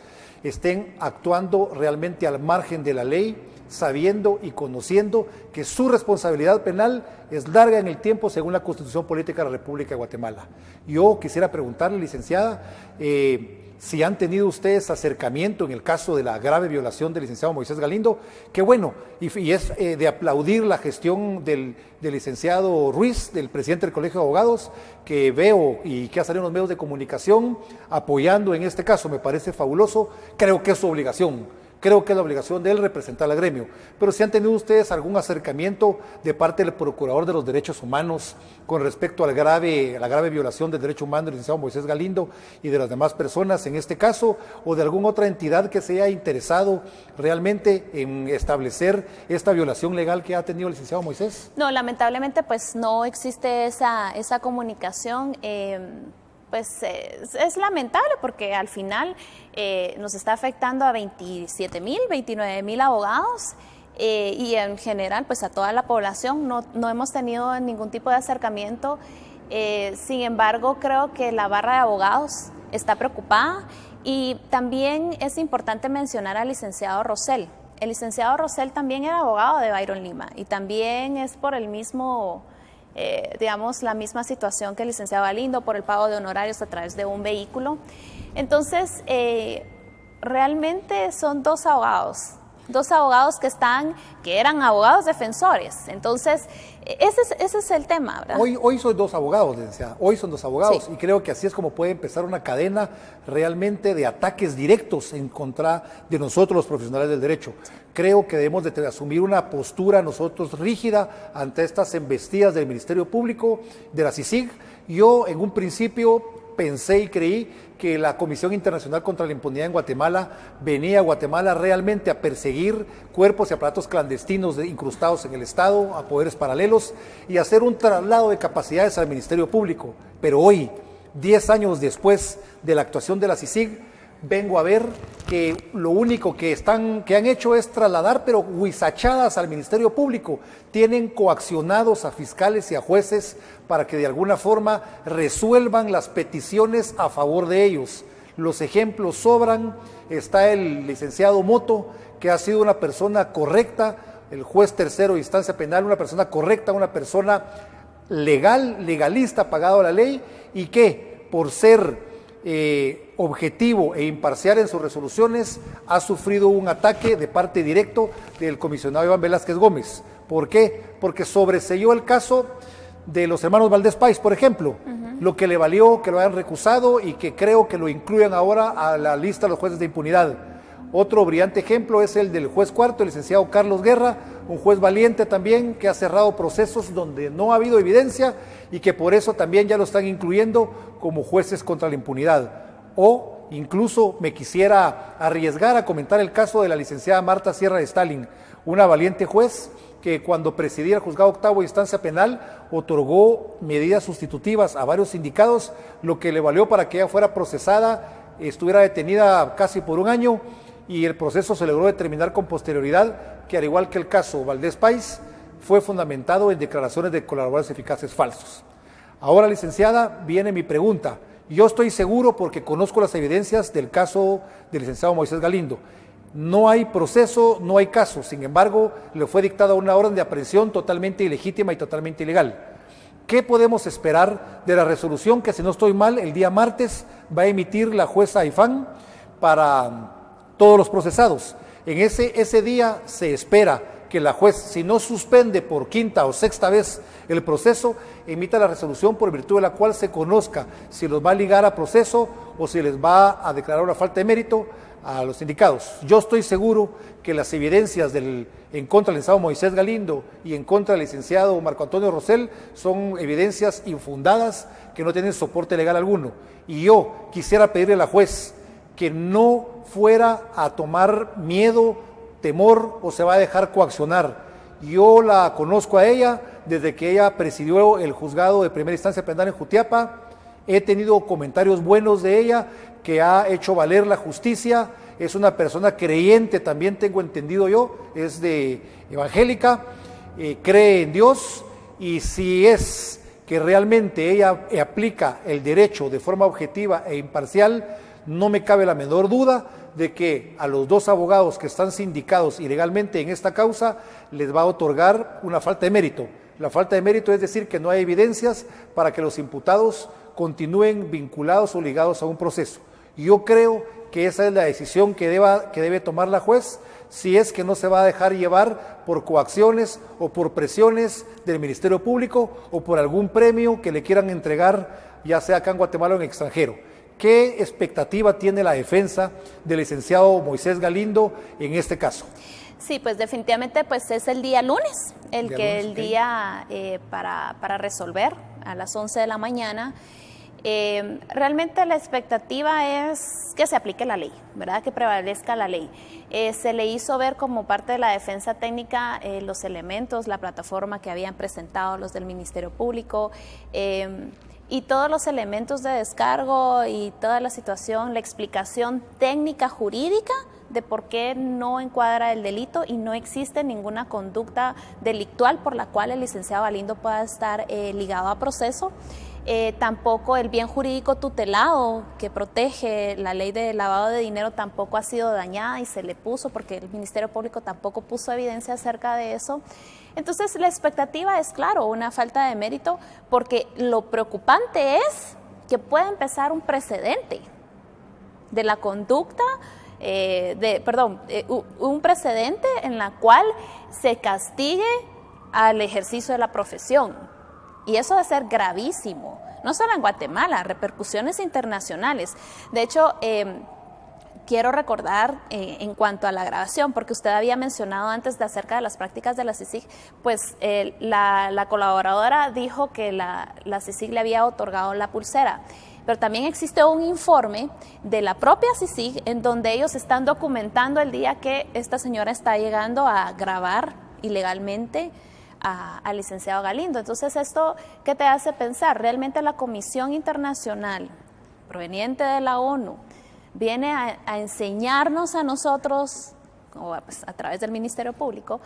estén actuando realmente al margen de la ley, sabiendo y conociendo que su responsabilidad penal es larga en el tiempo según la Constitución Política de la República de Guatemala. Yo quisiera preguntarle, licenciada, si han tenido ustedes acercamiento en el caso de la grave violación del licenciado Moisés Galindo, que bueno, y es de aplaudir la gestión del licenciado Ruiz, del presidente del Colegio de Abogados, que veo y que ha salido en los medios de comunicación apoyando en este caso, me parece fabuloso, creo que es su obligación. Creo que es la obligación de él representar al gremio. Pero si han tenido ustedes algún acercamiento de parte del Procurador de los Derechos Humanos con respecto a la grave violación del derecho humano del licenciado Moisés Galindo y de las demás personas en este caso, o de alguna otra entidad que se haya interesado realmente en establecer esta violación legal que ha tenido el licenciado Moisés? No, lamentablemente pues no existe esa comunicación. Pues es lamentable porque al final nos está afectando a 27,000, 29,000 abogados y en general pues a toda la población. No hemos tenido ningún tipo de acercamiento. Sin embargo, creo que la barra de abogados está preocupada y también es importante mencionar al licenciado Rosell. El licenciado Rosell también era abogado de Byron Lima y también es por el mismo... digamos, la misma situación que el licenciado Galindo por el pago de honorarios a través de un vehículo. Entonces, realmente son dos abogados que eran abogados defensores. Entonces, ese es el tema, ¿verdad? Hoy son dos abogados, licenciada. Hoy son dos abogados, sí. Y creo que así es como puede empezar una cadena realmente de ataques directos en contra de nosotros los profesionales del derecho. Creo que debemos de asumir una postura nosotros rígida ante estas embestidas del Ministerio Público, de la CICIG. Yo en un principio pensé y creí que la Comisión Internacional contra la Impunidad en Guatemala venía a Guatemala realmente a perseguir cuerpos y aparatos clandestinos incrustados en el Estado, a poderes paralelos y hacer un traslado de capacidades al Ministerio Público. Pero hoy, 10 años después de la actuación de la CICIG, vengo a ver que lo único que han hecho es trasladar, pero huizachadas al Ministerio Público. Tienen coaccionados a fiscales y a jueces para que de alguna forma resuelvan las peticiones a favor de ellos. Los ejemplos sobran. Está el licenciado Moto, que ha sido una persona correcta, el juez tercero de instancia penal, una persona correcta, una persona legalista, pagado a la ley, y que por ser objetivo e imparcial en sus resoluciones, ha sufrido un ataque de parte directo del comisionado Iván Velázquez Gómez. ¿Por qué? Porque sobreseyó el caso de los hermanos Valdés Pais, por ejemplo, lo que le valió que lo hayan recusado y que creo que lo incluyan ahora a la lista de los jueces de impunidad. Otro brillante ejemplo es el del juez cuarto, el licenciado Carlos Guerra, un juez valiente también que ha cerrado procesos donde no ha habido evidencia y que por eso también ya lo están incluyendo como jueces contra la impunidad. O incluso me quisiera arriesgar a comentar el caso de la licenciada Marta Sierra de Stalin, una valiente juez que cuando presidía el juzgado octavo de instancia penal otorgó medidas sustitutivas a varios sindicados, lo que le valió para que ella fuera procesada, estuviera detenida casi por un año y el proceso se logró determinar con posterioridad que, al igual que el caso Valdés Pais, fue fundamentado en declaraciones de colaboradores eficaces falsos. Ahora, licenciada, viene mi pregunta. Yo estoy seguro, porque conozco las evidencias del caso del licenciado Moisés Galindo. No hay proceso, no hay caso. Sin embargo, le fue dictada una orden de aprehensión totalmente ilegítima y totalmente ilegal. ¿Qué podemos esperar de la resolución que, si no estoy mal, el día martes va a emitir la jueza Aifán para todos los procesados? En ese día se espera que la juez, si no suspende por quinta o sexta vez el proceso, emita la resolución por virtud de la cual se conozca si los va a ligar a proceso o si les va a declarar una falta de mérito a los sindicados. Yo estoy seguro que las evidencias en contra del licenciado Moisés Galindo y en contra del licenciado Marco Antonio Rosell son evidencias infundadas que no tienen soporte legal alguno. Y yo quisiera pedirle a la juez que no fuera a tomar miedo, temor o se va a dejar coaccionar. Yo la conozco a ella desde que ella presidió el juzgado de primera instancia penal en Jutiapa. He tenido comentarios buenos de ella, que ha hecho valer la justicia. Es una persona creyente, también tengo entendido yo, es de evangélica, cree en Dios, y si es que realmente ella aplica el derecho de forma objetiva e imparcial, no me cabe la menor duda de que a los 2 abogados que están sindicados ilegalmente en esta causa les va a otorgar una falta de mérito. La falta de mérito es decir que no hay evidencias para que los imputados continúen vinculados o ligados a un proceso. Y yo creo que esa es la decisión que debe tomar la juez, si es que no se va a dejar llevar por coacciones o por presiones del Ministerio Público o por algún premio que le quieran entregar, ya sea acá en Guatemala o en extranjero. ¿Qué expectativa tiene la defensa del licenciado Moisés Galindo en este caso? Sí, pues definitivamente pues es el día lunes, día para resolver a las 11 de la mañana. Realmente la expectativa es que se aplique la ley, ¿verdad? Que prevalezca la ley. Se le hizo ver como parte de la defensa técnica los elementos, la plataforma que habían presentado los del Ministerio Público, y todos los elementos de descargo y toda la situación, la explicación técnica jurídica de por qué no encuadra el delito y no existe ninguna conducta delictual por la cual el licenciado Galindo pueda estar ligado a proceso. Tampoco el bien jurídico tutelado que protege la ley de lavado de dinero tampoco ha sido dañada y se le puso porque el Ministerio Público tampoco puso evidencia acerca de eso. Entonces la expectativa es, claro, una falta de mérito, porque lo preocupante es que pueda empezar un precedente de la conducta, un precedente en la cual se castigue al ejercicio de la profesión. Y eso debe ser gravísimo, no solo en Guatemala, repercusiones internacionales. De hecho, quiero recordar en cuanto a la grabación, porque usted había mencionado antes acerca de las prácticas de la CICIG, pues la colaboradora dijo que la CICIG le había otorgado la pulsera, pero también existe un informe de la propia CICIG en donde ellos están documentando el día que esta señora está llegando a grabar ilegalmente al licenciado Galindo. Entonces, ¿esto qué te hace pensar? Realmente la Comisión Internacional proveniente de la ONU viene a enseñarnos a nosotros, pues, a través del Ministerio Público,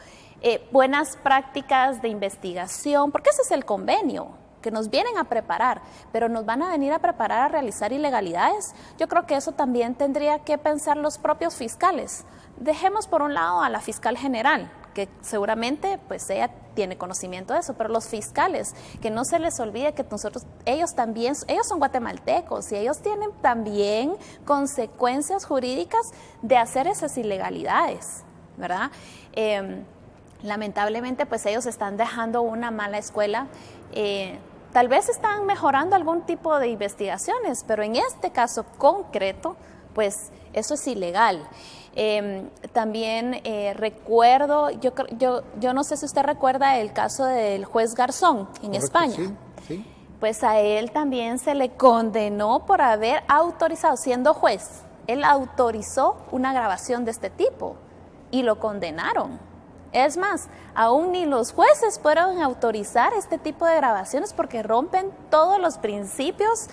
buenas prácticas de investigación, porque ese es el convenio, que nos vienen a preparar, pero nos van a venir a preparar a realizar ilegalidades. Yo creo que eso también tendría que pensar los propios fiscales. Dejemos por un lado a la fiscal general, que seguramente pues ella tiene conocimiento de eso, pero los fiscales, que no se les olvide que ellos son guatemaltecos y ellos tienen también consecuencias jurídicas de hacer esas ilegalidades, ¿verdad? Lamentablemente pues ellos están dejando una mala escuela. Tal vez están mejorando algún tipo de investigaciones, pero en este caso concreto pues eso es ilegal. También recuerdo, yo no sé si usted recuerda el caso del juez Garzón en Correcto, España. sí, sí. Pues a él también se le condenó por haber autorizado, siendo juez, él autorizó una grabación de este tipo y lo condenaron. Es más, aún ni los jueces pueden autorizar este tipo de grabaciones porque rompen todos los principios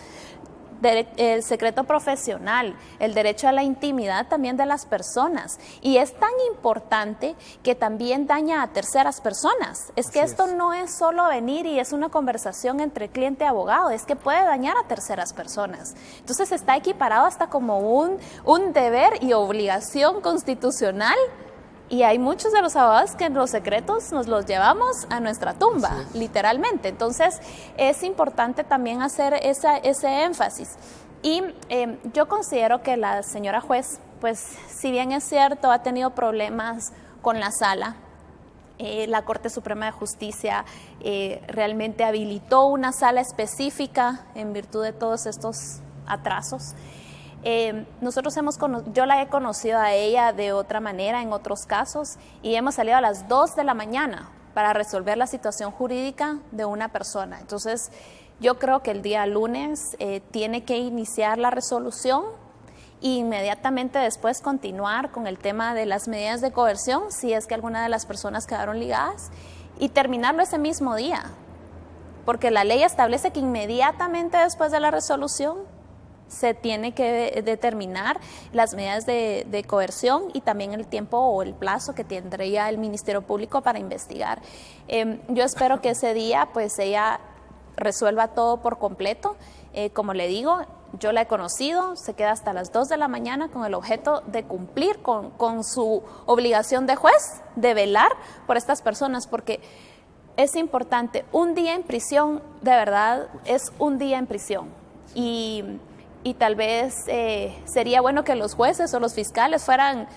el secreto profesional, el derecho a la intimidad también de las personas. Y es tan importante que también daña a terceras personas. Es que esto no es solo venir y es una conversación entre cliente y abogado, es que puede dañar a terceras personas. Entonces está equiparado hasta como un deber y obligación constitucional. Y hay muchos de los abogados que en los secretos nos los llevamos a nuestra tumba, literalmente. Entonces, es importante también hacer ese énfasis. Y yo considero que la señora juez, pues, si bien es cierto, ha tenido problemas con la sala, la Corte Suprema de Justicia realmente habilitó una sala específica en virtud de todos estos atrasos. Yo la he conocido a ella de otra manera en otros casos y hemos salido a las 2 de la mañana para resolver la situación jurídica de una persona. Entonces, yo creo que el día lunes tiene que iniciar la resolución e inmediatamente después continuar con el tema de las medidas de coerción, si es que alguna de las personas quedaron ligadas, y terminarlo ese mismo día, porque la ley establece que inmediatamente después de la resolución se tiene que determinar las medidas de coerción y también el tiempo o el plazo que tendría el Ministerio Público para investigar. Yo espero que ese día pues ella resuelva todo por completo. Como le digo, yo la he conocido, se queda hasta las 2 de la mañana con el objeto de cumplir con su obligación de juez, de velar por estas personas, porque es importante. Un día en prisión, de verdad, es un día en prisión. Y tal vez sería bueno que los jueces o los fiscales fueran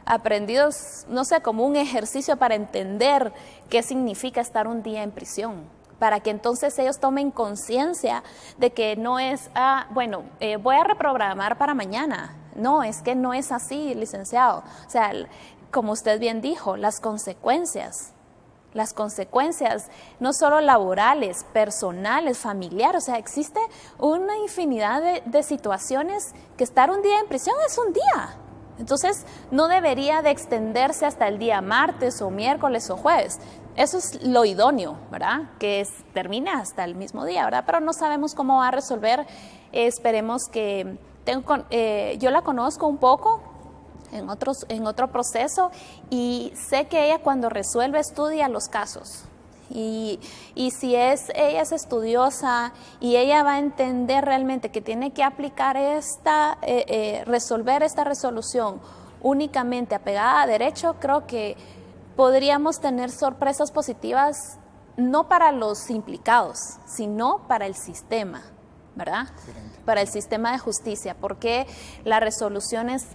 aprendidos, no sé, como un ejercicio para entender qué significa estar un día en prisión, para que entonces ellos tomen conciencia de que no es, voy a reprogramar para mañana. No, es que no es así, licenciado. O sea, como usted bien dijo, las consecuencias no solo laborales, personales, familiares, o sea, existe una infinidad de situaciones que estar un día en prisión es un día. Entonces, no debería de extenderse hasta el día martes o miércoles o jueves. Eso es lo idóneo, ¿verdad? Que termine hasta el mismo día, ¿verdad? Pero no sabemos cómo va a resolver. Esperemos que... yo la conozco un poco en otro proceso y sé que ella cuando resuelve estudia los casos. Y si ella es estudiosa y ella va a entender realmente que tiene que aplicar resolver esta resolución únicamente apegada a derecho, creo que podríamos tener sorpresas positivas no para los implicados, sino para el sistema, ¿verdad? Excelente. Para el sistema de justicia, porque las resoluciones,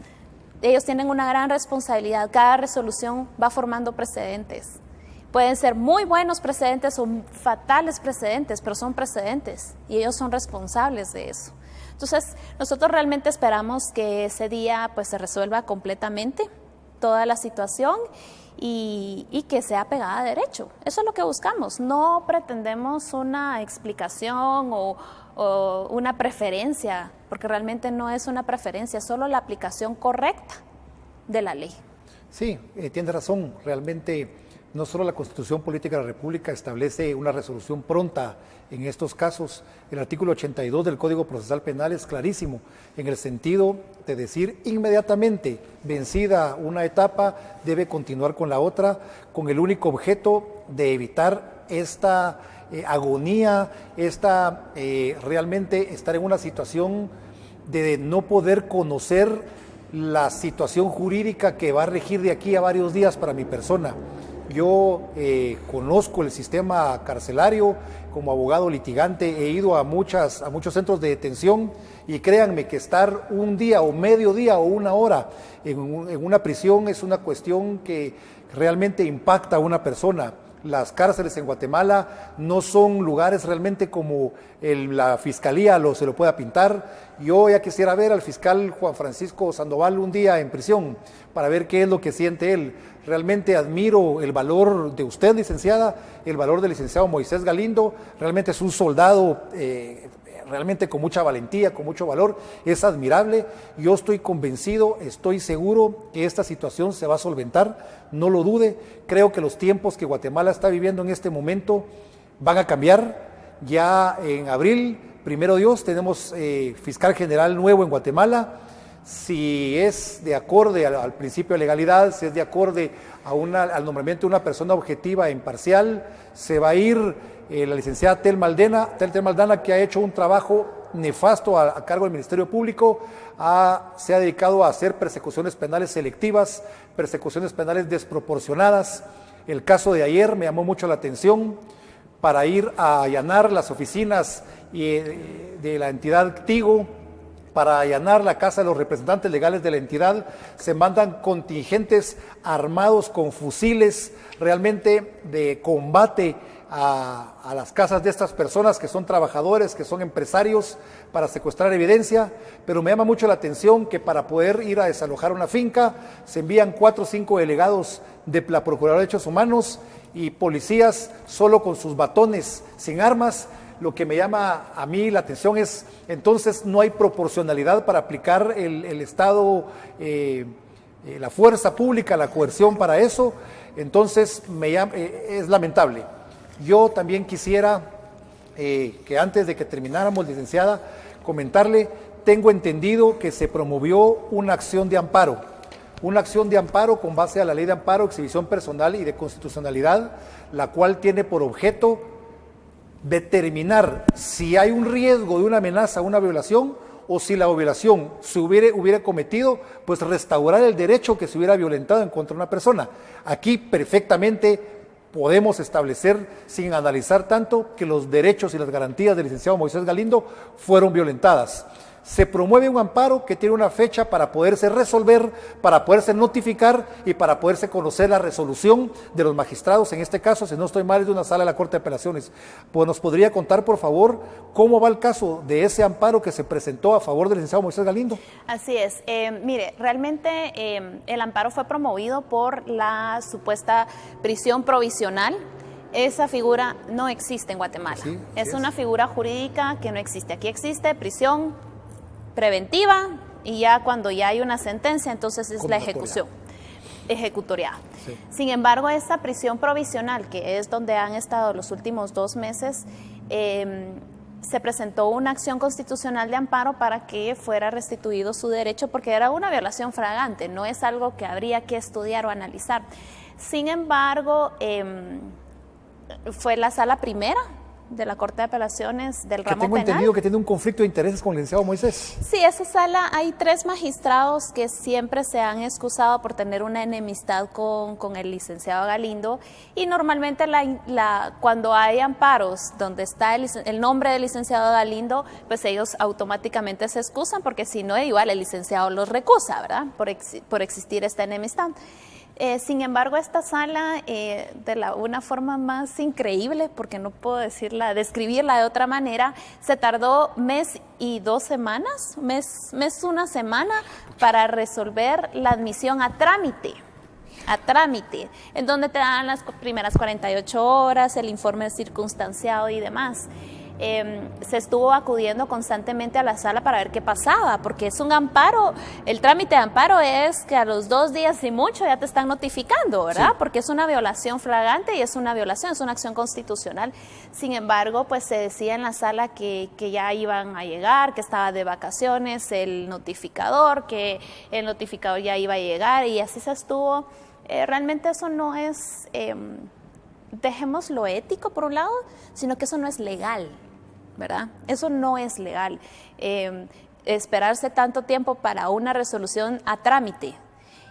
ellos tienen una gran responsabilidad, cada resolución va formando precedentes. Pueden ser muy buenos precedentes o fatales precedentes, pero son precedentes y ellos son responsables de eso. Entonces, nosotros realmente esperamos que ese día pues se resuelva completamente toda la situación y que sea pegada a derecho. Eso es lo que buscamos. No pretendemos una explicación o una preferencia, porque realmente no es una preferencia, solo la aplicación correcta de la ley. Sí, tiene razón. Realmente no solo la Constitución Política de la República establece una resolución pronta en estos casos. El artículo 82 del Código Procesal Penal es clarísimo en el sentido de decir inmediatamente vencida una etapa debe continuar con la otra, con el único objeto de evitar esta agonía, realmente estar en una situación de no poder conocer la situación jurídica que va a regir de aquí a varios días para mi persona. Yo conozco el sistema carcelario, como abogado litigante he ido a muchos centros de detención y créanme que estar un día o medio día o una hora en una prisión es una cuestión que realmente impacta a una persona. Las cárceles en Guatemala no son lugares realmente como la fiscalía se lo pueda pintar. Yo ya quisiera ver al fiscal Juan Francisco Sandoval un día en prisión para ver qué es lo que siente él. Realmente admiro el valor de usted, licenciada, el valor del licenciado Moisés Galindo. Realmente es un soldado realmente con mucha valentía, con mucho valor, es admirable. Yo estoy convencido, estoy seguro que esta situación se va a solventar, no lo dude. Creo que los tiempos que Guatemala está viviendo en este momento van a cambiar. Ya en abril, primero Dios, tenemos fiscal general nuevo en Guatemala. Si es de acorde al principio de legalidad, si es de acorde al nombramiento de una persona objetiva e imparcial, se va a ir la licenciada Tel Maldana, que ha hecho un trabajo nefasto a cargo del Ministerio Público, se ha dedicado a hacer persecuciones penales selectivas, persecuciones penales desproporcionadas. El caso de ayer me llamó mucho la atención para ir a allanar las oficinas de la entidad Tigo, para allanar la casa de los representantes legales de la entidad. Se mandan contingentes armados con fusiles realmente de combate a las casas de estas personas que son trabajadores, que son empresarios, para secuestrar evidencia. Pero me llama mucho la atención que para poder ir a desalojar una finca se envían 4 o 5 delegados de la Procuraduría de Derechos Humanos y policías solo con sus batones, sin armas. Lo que me llama a mí la atención es, entonces no hay proporcionalidad para aplicar el Estado, la fuerza pública, la coerción para eso. Entonces es lamentable. Yo también quisiera que antes de que termináramos, licenciada, comentarle, tengo entendido que se promovió una acción de amparo con base a la Ley de Amparo, Exhibición Personal y de Constitucionalidad, la cual tiene por objeto determinar si hay un riesgo de una amenaza, una violación, o si la violación se hubiera cometido, pues restaurar el derecho que se hubiera violentado en contra de una persona. Aquí perfectamente podemos establecer, sin analizar tanto, que los derechos y las garantías del licenciado Moisés Galindo fueron violentadas. Se promueve un amparo que tiene una fecha para poderse resolver, para poderse notificar y para poderse conocer la resolución de los magistrados. En este caso, si no estoy mal, es de una sala de la Corte de Apelaciones. Pues nos podría contar, por favor, cómo va el caso de ese amparo que se presentó a favor del licenciado Moisés Galindo. Así es. Mire, realmente el amparo fue promovido por la supuesta prisión provisional. Esa figura no existe en Guatemala. Sí, es una figura jurídica que no existe. Aquí existe prisión preventiva y ya cuando ya hay una sentencia, entonces es la ejecución, ejecutoriada. Sí. Sin embargo, esta prisión provisional, que es donde han estado los últimos 2 meses, se presentó una acción constitucional de amparo para que fuera restituido su derecho, porque era una violación flagrante, no es algo que habría que estudiar o analizar. Sin embargo, fue la sala primera de la Corte de Apelaciones del ramo penal. Tengo entendido que tiene un conflicto de intereses con el licenciado Moisés. Sí, esa sala, hay 3 magistrados que siempre se han excusado por tener una enemistad con el licenciado Galindo, y normalmente cuando hay amparos donde está el nombre del licenciado Galindo, pues ellos automáticamente se excusan, porque si no, igual el licenciado los recusa, ¿verdad? Por existir esta enemistad. Sin embargo, esta sala, de una forma más increíble, porque no puedo describirla de otra manera, se tardó 1 mes y 2 semanas, una semana, para resolver la admisión a trámite, en donde te dan las primeras 48 horas, el informe circunstanciado y demás. Se estuvo acudiendo constantemente a la sala para ver qué pasaba, porque es un amparo. El trámite de amparo es que a los 2 días y mucho ya te están notificando, ¿verdad? Sí. Porque es una violación flagrante y es una acción constitucional. Sin embargo, pues se decía en la sala que ya iban a llegar, que estaba de vacaciones el notificador, que el notificador ya iba a llegar, y así se estuvo. Realmente eso no es, dejemos lo ético por un lado, sino que eso no es legal, ¿verdad? Eso no es legal. Esperarse tanto tiempo para una resolución a trámite,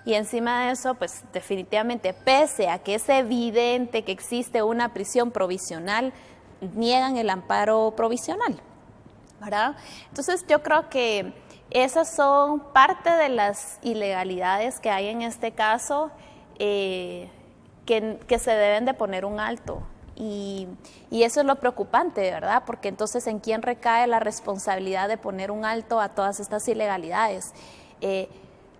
y encima de eso, pues definitivamente, pese a que es evidente que existe una prisión provisional, niegan el amparo provisional, ¿verdad? Entonces yo creo que esas son parte de las ilegalidades que hay en este caso, que se deben de poner un alto. Y eso es lo preocupante, ¿verdad? Porque entonces, ¿en quién recae la responsabilidad de poner un alto a todas estas ilegalidades?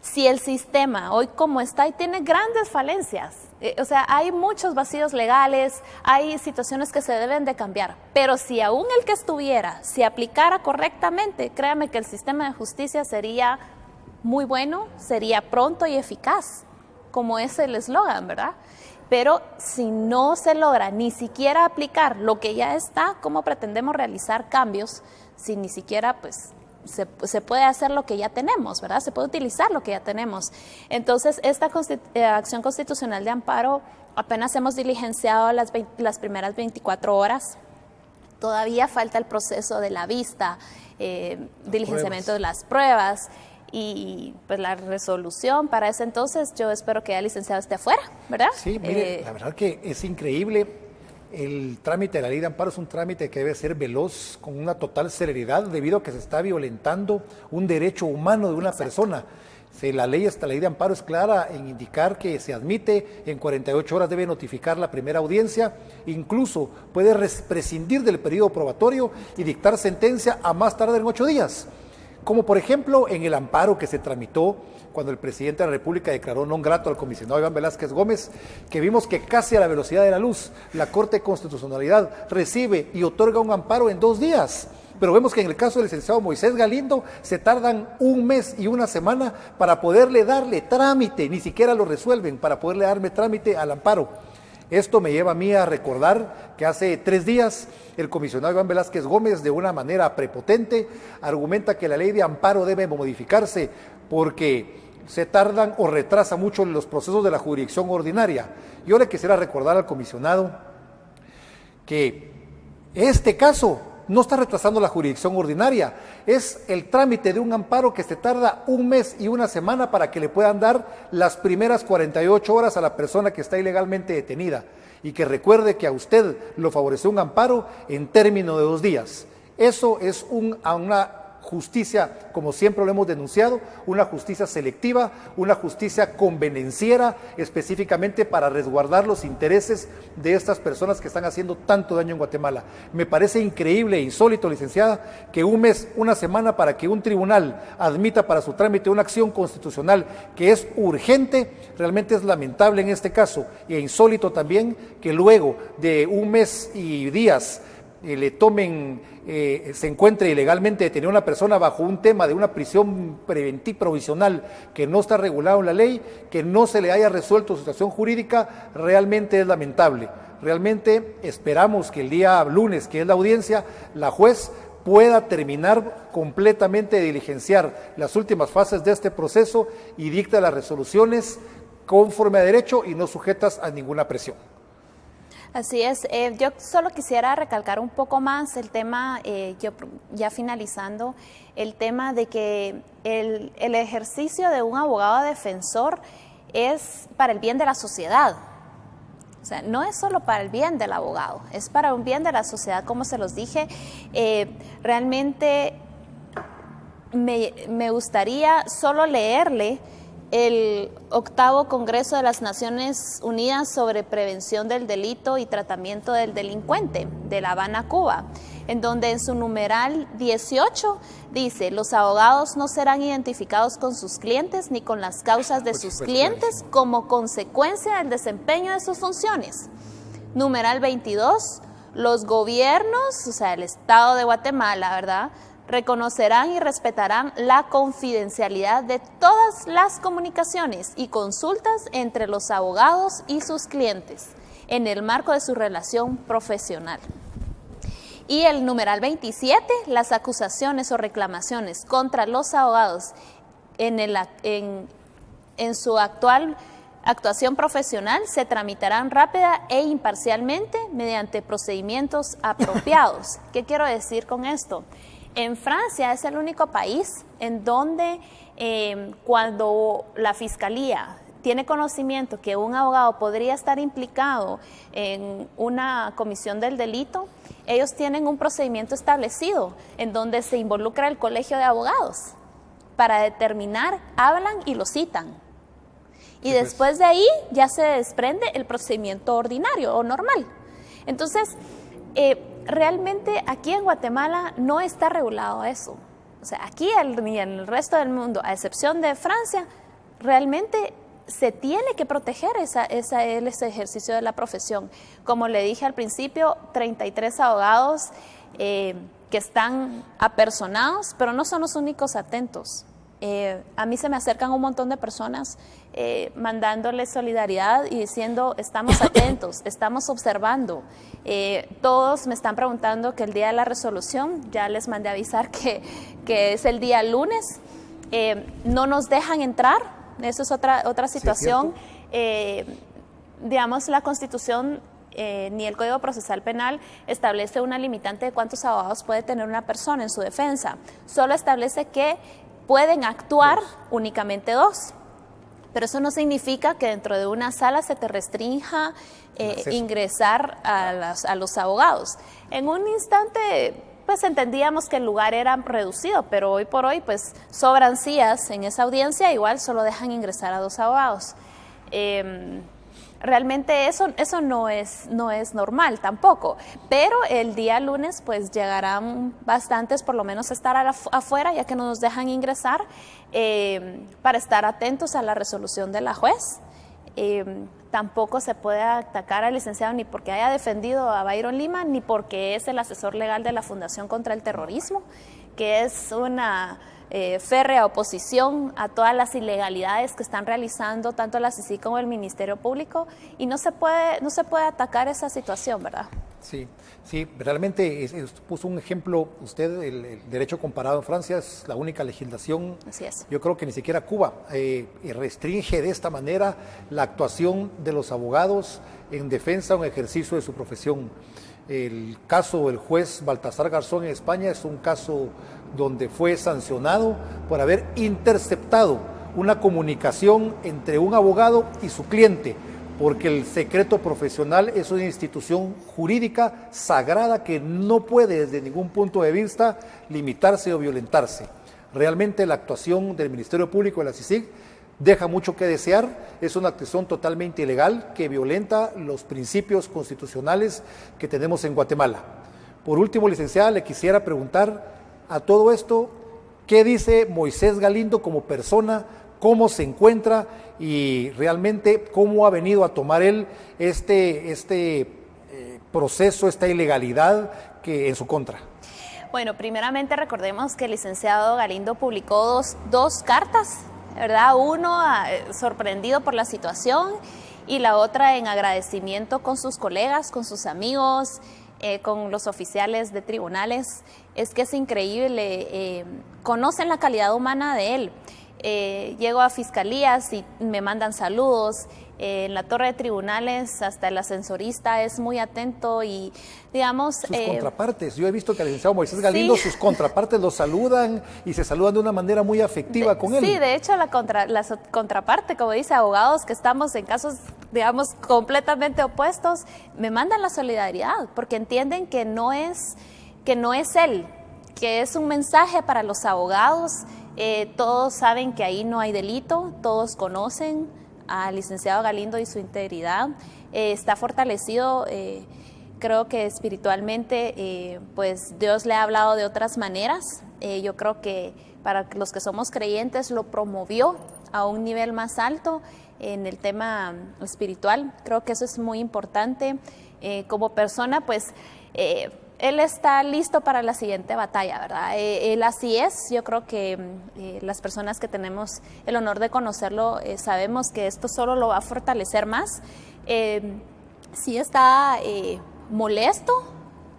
Si el sistema, hoy como está, y tiene grandes falencias, o sea, hay muchos vacíos legales, hay situaciones que se deben de cambiar, pero si aún el que estuviera, si aplicara correctamente, créame que el sistema de justicia sería muy bueno, sería pronto y eficaz, como es el eslogan, ¿verdad? Pero si no se logra ni siquiera aplicar lo que ya está, ¿cómo pretendemos realizar cambios si ni siquiera pues se puede hacer lo que ya tenemos, ¿verdad? Se puede utilizar lo que ya tenemos. Entonces, esta acción constitucional de amparo apenas hemos diligenciado las primeras 24 horas. Todavía falta el proceso de la vista, diligenciamiento de las pruebas, y pues la resolución para ese entonces. Yo espero que el licenciado esté afuera, ¿verdad? Sí, mire, la verdad que es increíble. El trámite de la ley de amparo es un trámite que debe ser veloz, con una total celeridad, debido a que se está violentando un derecho humano de una persona. Si la ley de amparo es clara en indicar que se admite, en 48 horas debe notificar la primera audiencia, incluso puede prescindir del periodo probatorio y dictar sentencia a más tardar en 8 días. Como por ejemplo en el amparo que se tramitó cuando el presidente de la República declaró non grato al comisionado Iván Velázquez Gómez, que vimos que casi a la velocidad de la luz la Corte de Constitucionalidad recibe y otorga un amparo en 2 días. Pero vemos que en el caso del licenciado Moisés Galindo se tardan 1 mes y 1 semana para poderle darle trámite, ni siquiera lo resuelven, para poderle darle trámite al amparo. Esto me lleva a mí a recordar que hace 3 días el comisionado Iván Velázquez Gómez, de una manera prepotente, argumenta que la ley de amparo debe modificarse porque se tardan o retrasa mucho los procesos de la jurisdicción ordinaria. Yo le quisiera recordar al comisionado que este caso no está retrasando la jurisdicción ordinaria, es el trámite de un amparo que se tarda 1 mes y 1 semana para que le puedan dar las primeras 48 horas a la persona que está ilegalmente detenida, y que recuerde que a usted lo favoreció un amparo en término de 2 días. Eso es una justicia, como siempre lo hemos denunciado, una justicia selectiva, una justicia convenenciera, específicamente para resguardar los intereses de estas personas que están haciendo tanto daño en Guatemala. Me parece increíble e insólito, licenciada, que 1 mes, 1 semana para que un tribunal admita para su trámite una acción constitucional que es urgente, realmente es lamentable en este caso, e insólito también que luego de 1 mes y días le tomen, se encuentre ilegalmente detenida una persona bajo un tema de una prisión preventiva provisional que no está regulado en la ley, que no se le haya resuelto su situación jurídica, realmente es lamentable. Realmente esperamos que el día lunes, que es la audiencia, la juez pueda terminar completamente de diligenciar las últimas fases de este proceso y dicta las resoluciones conforme a derecho y no sujetas a ninguna presión. Así es, yo solo quisiera recalcar un poco más el tema, ya finalizando, el tema de que el ejercicio de un abogado defensor es para el bien de la sociedad. O sea, no es solo para el bien del abogado, es para un bien de la sociedad, como se los dije. Realmente me gustaría solo leerle el 8º Congreso de las Naciones Unidas sobre Prevención del Delito y Tratamiento del Delincuente, de La Habana, Cuba, en donde en su numeral 18 dice: los abogados no serán identificados con sus clientes ni con las causas de sus clientes como consecuencia del desempeño de sus funciones. Numeral 22, los gobiernos, o sea, el Estado de Guatemala, ¿verdad?, reconocerán y respetarán la confidencialidad de todas las comunicaciones y consultas entre los abogados y sus clientes en el marco de su relación profesional. Y el numeral 27, las acusaciones o reclamaciones contra los abogados en su actual actuación profesional se tramitarán rápida e imparcialmente mediante procedimientos apropiados. ¿Qué quiero decir con esto? En Francia es el único país en donde cuando la fiscalía tiene conocimiento que un abogado podría estar implicado en una comisión del delito, ellos tienen un procedimiento establecido en donde se involucra el colegio de abogados para determinar, hablan y lo citan. Y después de ahí ya se desprende el procedimiento ordinario o normal. Entonces, realmente aquí en Guatemala no está regulado eso. O sea, aquí ni en el resto del mundo, a excepción de Francia, realmente se tiene que proteger ese ejercicio de la profesión. Como le dije al principio, 33 abogados que están apersonados, pero no son los únicos atentos. A mí se me acercan un montón de personas mandándoles solidaridad y diciendo: estamos atentos, estamos observando. Todos me están preguntando que el día de la resolución, ya les mandé a avisar que es el día lunes, no nos dejan entrar. Eso es otra situación. Sí, digamos, la Constitución ni el Código Procesal Penal establece una limitante de cuántos abogados puede tener una persona en su defensa. Solo establece que pueden actuar únicamente 2. Pero eso no significa que dentro de una sala se te restrinja ingresar a los abogados. En un instante, pues entendíamos que el lugar era reducido, pero hoy por hoy, pues sobran sillas en esa audiencia, igual solo dejan ingresar a 2 abogados. Realmente eso no es normal tampoco, pero el día lunes pues llegarán bastantes, por lo menos estar afuera, ya que no nos dejan ingresar, para estar atentos a la resolución de la juez. Tampoco se puede atacar al licenciado ni porque haya defendido a Byron Lima, ni porque es el asesor legal de la Fundación contra el Terrorismo, que es una férrea oposición a todas las ilegalidades que están realizando tanto la CICIG como el Ministerio Público, y no se puede atacar esa situación, ¿verdad? Sí, realmente puso un ejemplo usted, el derecho comparado en Francia es la única legislación. Así es. Yo creo que ni siquiera Cuba restringe de esta manera la actuación de los abogados en defensa o en ejercicio de su profesión. El caso del juez Baltasar Garzón en España es un caso donde fue sancionado por haber interceptado una comunicación entre un abogado y su cliente, porque el secreto profesional es una institución jurídica sagrada que no puede desde ningún punto de vista limitarse o violentarse. Realmente la actuación del Ministerio Público de la CICIG deja mucho que desear, es una actuación totalmente ilegal que violenta los principios constitucionales que tenemos en Guatemala. Por último, licenciada, le quisiera preguntar a todo esto, ¿qué dice Moisés Galindo como persona? ¿Cómo se encuentra? Y realmente, ¿cómo ha venido a tomar él este proceso, esta ilegalidad que en su contra? Bueno, primeramente recordemos que el licenciado Galindo publicó dos cartas, ¿verdad? Uno sorprendido por la situación y la otra en agradecimiento con sus colegas, con sus amigos, con los oficiales de tribunales. Es que es increíble, conocen la calidad humana de él. Llego a fiscalías y me mandan saludos. En la torre de tribunales hasta el ascensorista es muy atento y digamos... Sus contrapartes, yo he visto que el licenciado Moisés Galindo, sí, sus contrapartes lo saludan y se saludan de una manera muy afectiva con él. Sí, de hecho la contraparte, como dice, abogados que estamos en casos, digamos, completamente opuestos, me mandan la solidaridad porque entienden que no es él, que es un mensaje para los abogados. Todos saben que ahí no hay delito, todos conocen al licenciado Galindo y su integridad. Está fortalecido, creo que espiritualmente, pues Dios le ha hablado de otras maneras. Yo creo que para los que somos creyentes lo promovió a un nivel más alto en el tema espiritual. Creo que eso es muy importante. Como persona, pues... él está listo para la siguiente batalla, ¿verdad? Él así es. Yo creo que las personas que tenemos el honor de conocerlo sabemos que esto solo lo va a fortalecer más. Sí está molesto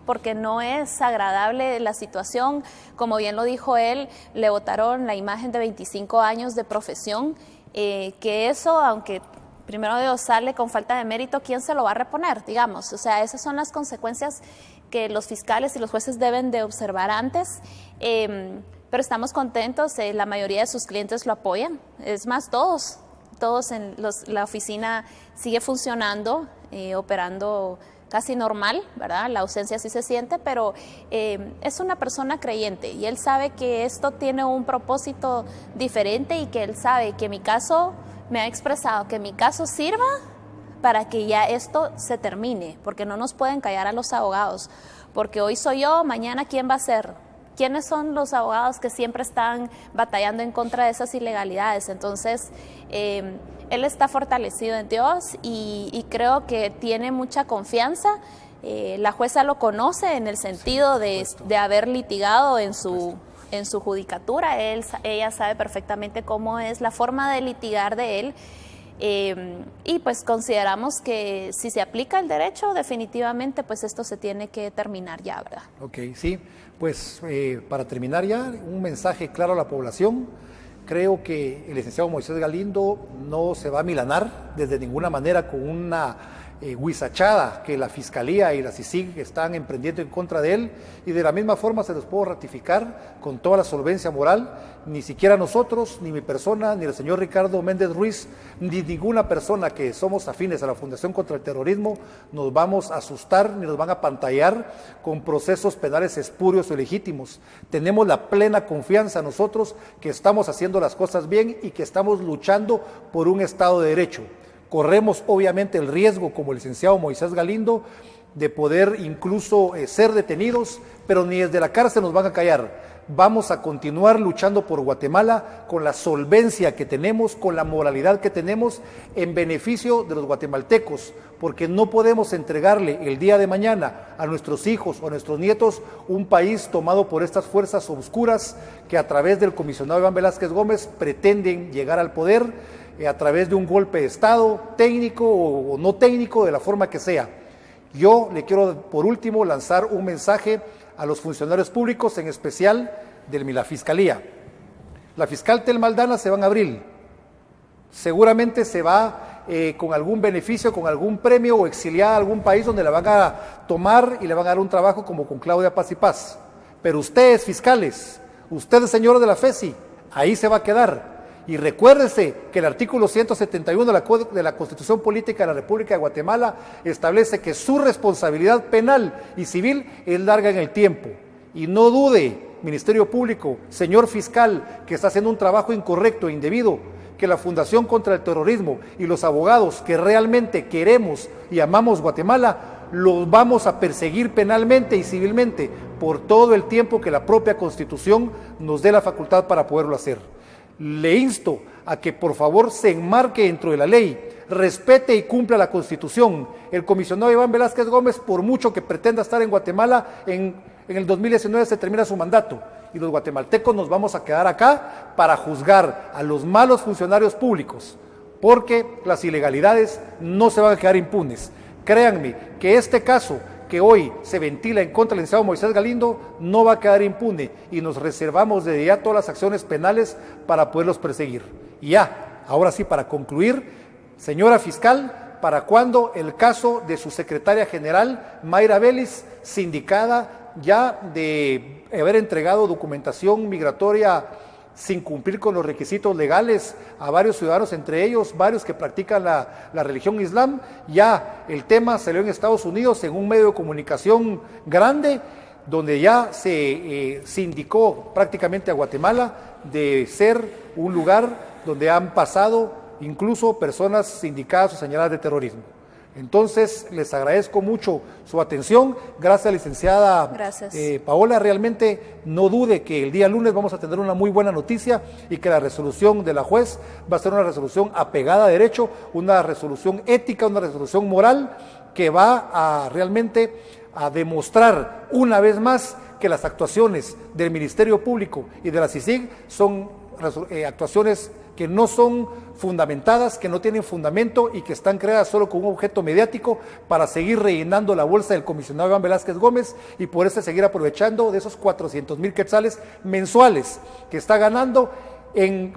porque no es agradable la situación. Como bien lo dijo él, le botaron la imagen de 25 años de profesión, que eso, aunque... primero Dios, sale con falta de mérito, ¿quién se lo va a reponer? Digamos, o sea, esas son las consecuencias que los fiscales y los jueces deben de observar antes, pero estamos contentos, la mayoría de sus clientes lo apoyan, es más, todos en la oficina sigue funcionando, operando casi normal, ¿verdad? La ausencia sí se siente, pero es una persona creyente y él sabe que esto tiene un propósito diferente y que él sabe que mi caso... me ha expresado que mi caso sirva para que ya esto se termine, porque no nos pueden callar a los abogados, porque hoy soy yo, mañana ¿quién va a ser? ¿Quiénes son los abogados que siempre están batallando en contra de esas ilegalidades? Entonces, él está fortalecido en Dios y creo que tiene mucha confianza. La jueza lo conoce en el sentido de haber litigado en su judicatura. Ella sabe perfectamente cómo es la forma de litigar de él y pues consideramos que si se aplica el derecho definitivamente pues esto se tiene que terminar ya, ¿verdad? Ok, sí, pues para terminar ya un mensaje claro a la población. Creo que el licenciado Moisés Galindo no se va a milanar desde ninguna manera con una huizachada que la Fiscalía y la CICIG están emprendiendo en contra de él, y de la misma forma se los puedo ratificar con toda la solvencia moral. Ni siquiera nosotros, ni mi persona, ni el señor Ricardo Méndez Ruiz, ni ninguna persona que somos afines a la Fundación contra el Terrorismo nos vamos a asustar ni nos van a pantallar con procesos penales espurios o ilegítimos. Tenemos la plena confianza nosotros que estamos haciendo las cosas bien y que estamos luchando por un Estado de Derecho. Corremos obviamente el riesgo, como el licenciado Moisés Galindo, de poder incluso ser detenidos, pero ni desde la cárcel nos van a callar. Vamos a continuar luchando por Guatemala con la solvencia que tenemos, con la moralidad que tenemos, en beneficio de los guatemaltecos, porque no podemos entregarle el día de mañana a nuestros hijos o a nuestros nietos un país tomado por estas fuerzas oscuras que a través del comisionado Iván Velázquez Gómez pretenden llegar al poder a través de un golpe de Estado, técnico o no técnico, de la forma que sea. Yo le quiero, por último, lanzar un mensaje a los funcionarios públicos, en especial de la Fiscalía. La fiscal Telma Aldana se va en abril. Seguramente se va con algún beneficio, con algún premio o exiliada a algún país donde la van a tomar y le van a dar un trabajo como con Claudia Paz y Paz. Pero ustedes, fiscales, ustedes, señores de la FESI, ahí se va a quedar. Y recuérdese que el artículo 171 de la Constitución Política de la República de Guatemala establece que su responsabilidad penal y civil es larga en el tiempo. Y no dude, Ministerio Público, señor fiscal, que está haciendo un trabajo incorrecto e indebido, que la Fundación contra el Terrorismo y los abogados que realmente queremos y amamos Guatemala, los vamos a perseguir penalmente y civilmente por todo el tiempo que la propia Constitución nos dé la facultad para poderlo hacer. Le insto a que por favor se enmarque dentro de la ley, respete y cumpla la Constitución. El comisionado Iván Velázquez Gómez, por mucho que pretenda estar en Guatemala, en el 2019 se termina su mandato y los guatemaltecos nos vamos a quedar acá para juzgar a los malos funcionarios públicos, porque las ilegalidades no se van a quedar impunes. Créanme que este caso que hoy se ventila en contra del licenciado Moisés Galindo no va a quedar impune y nos reservamos desde ya todas las acciones penales para poderlos perseguir. Y ya, ahora sí, para concluir, señora fiscal, ¿para cuándo el caso de su secretaria general, Mayra Vélez, sindicada ya de haber entregado documentación migratoria sin cumplir con los requisitos legales a varios ciudadanos, entre ellos varios que practican la religión islam? Ya el tema salió en Estados Unidos en un medio de comunicación grande, donde ya se indicó prácticamente a Guatemala de ser un lugar donde han pasado incluso personas sindicadas o señaladas de terrorismo. Entonces, les agradezco mucho su atención. Gracias, licenciada Paola. Realmente no dude que el día lunes vamos a tener una muy buena noticia y que la resolución de la juez va a ser una resolución apegada a derecho, una resolución ética, una resolución moral que va a realmente a demostrar una vez más que las actuaciones del Ministerio Público y de la CICIG son actuaciones que no son fundamentadas, que no tienen fundamento y que están creadas solo con un objeto mediático para seguir rellenando la bolsa del comisionado Iván Velázquez Gómez y por eso seguir aprovechando de esos 400,000 quetzales mensuales que está ganando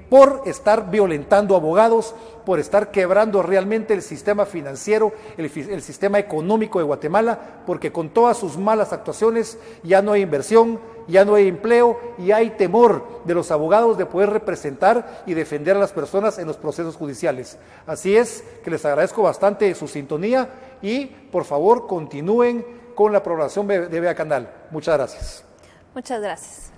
por estar violentando abogados, por estar quebrando realmente el sistema financiero, el sistema económico de Guatemala, porque con todas sus malas actuaciones ya no hay inversión, ya no hay empleo y hay temor de los abogados de poder representar y defender a las personas en los procesos judiciales. Así es que les agradezco bastante su sintonía y por favor continúen con la programación de BEA Canal. Muchas gracias. Muchas gracias.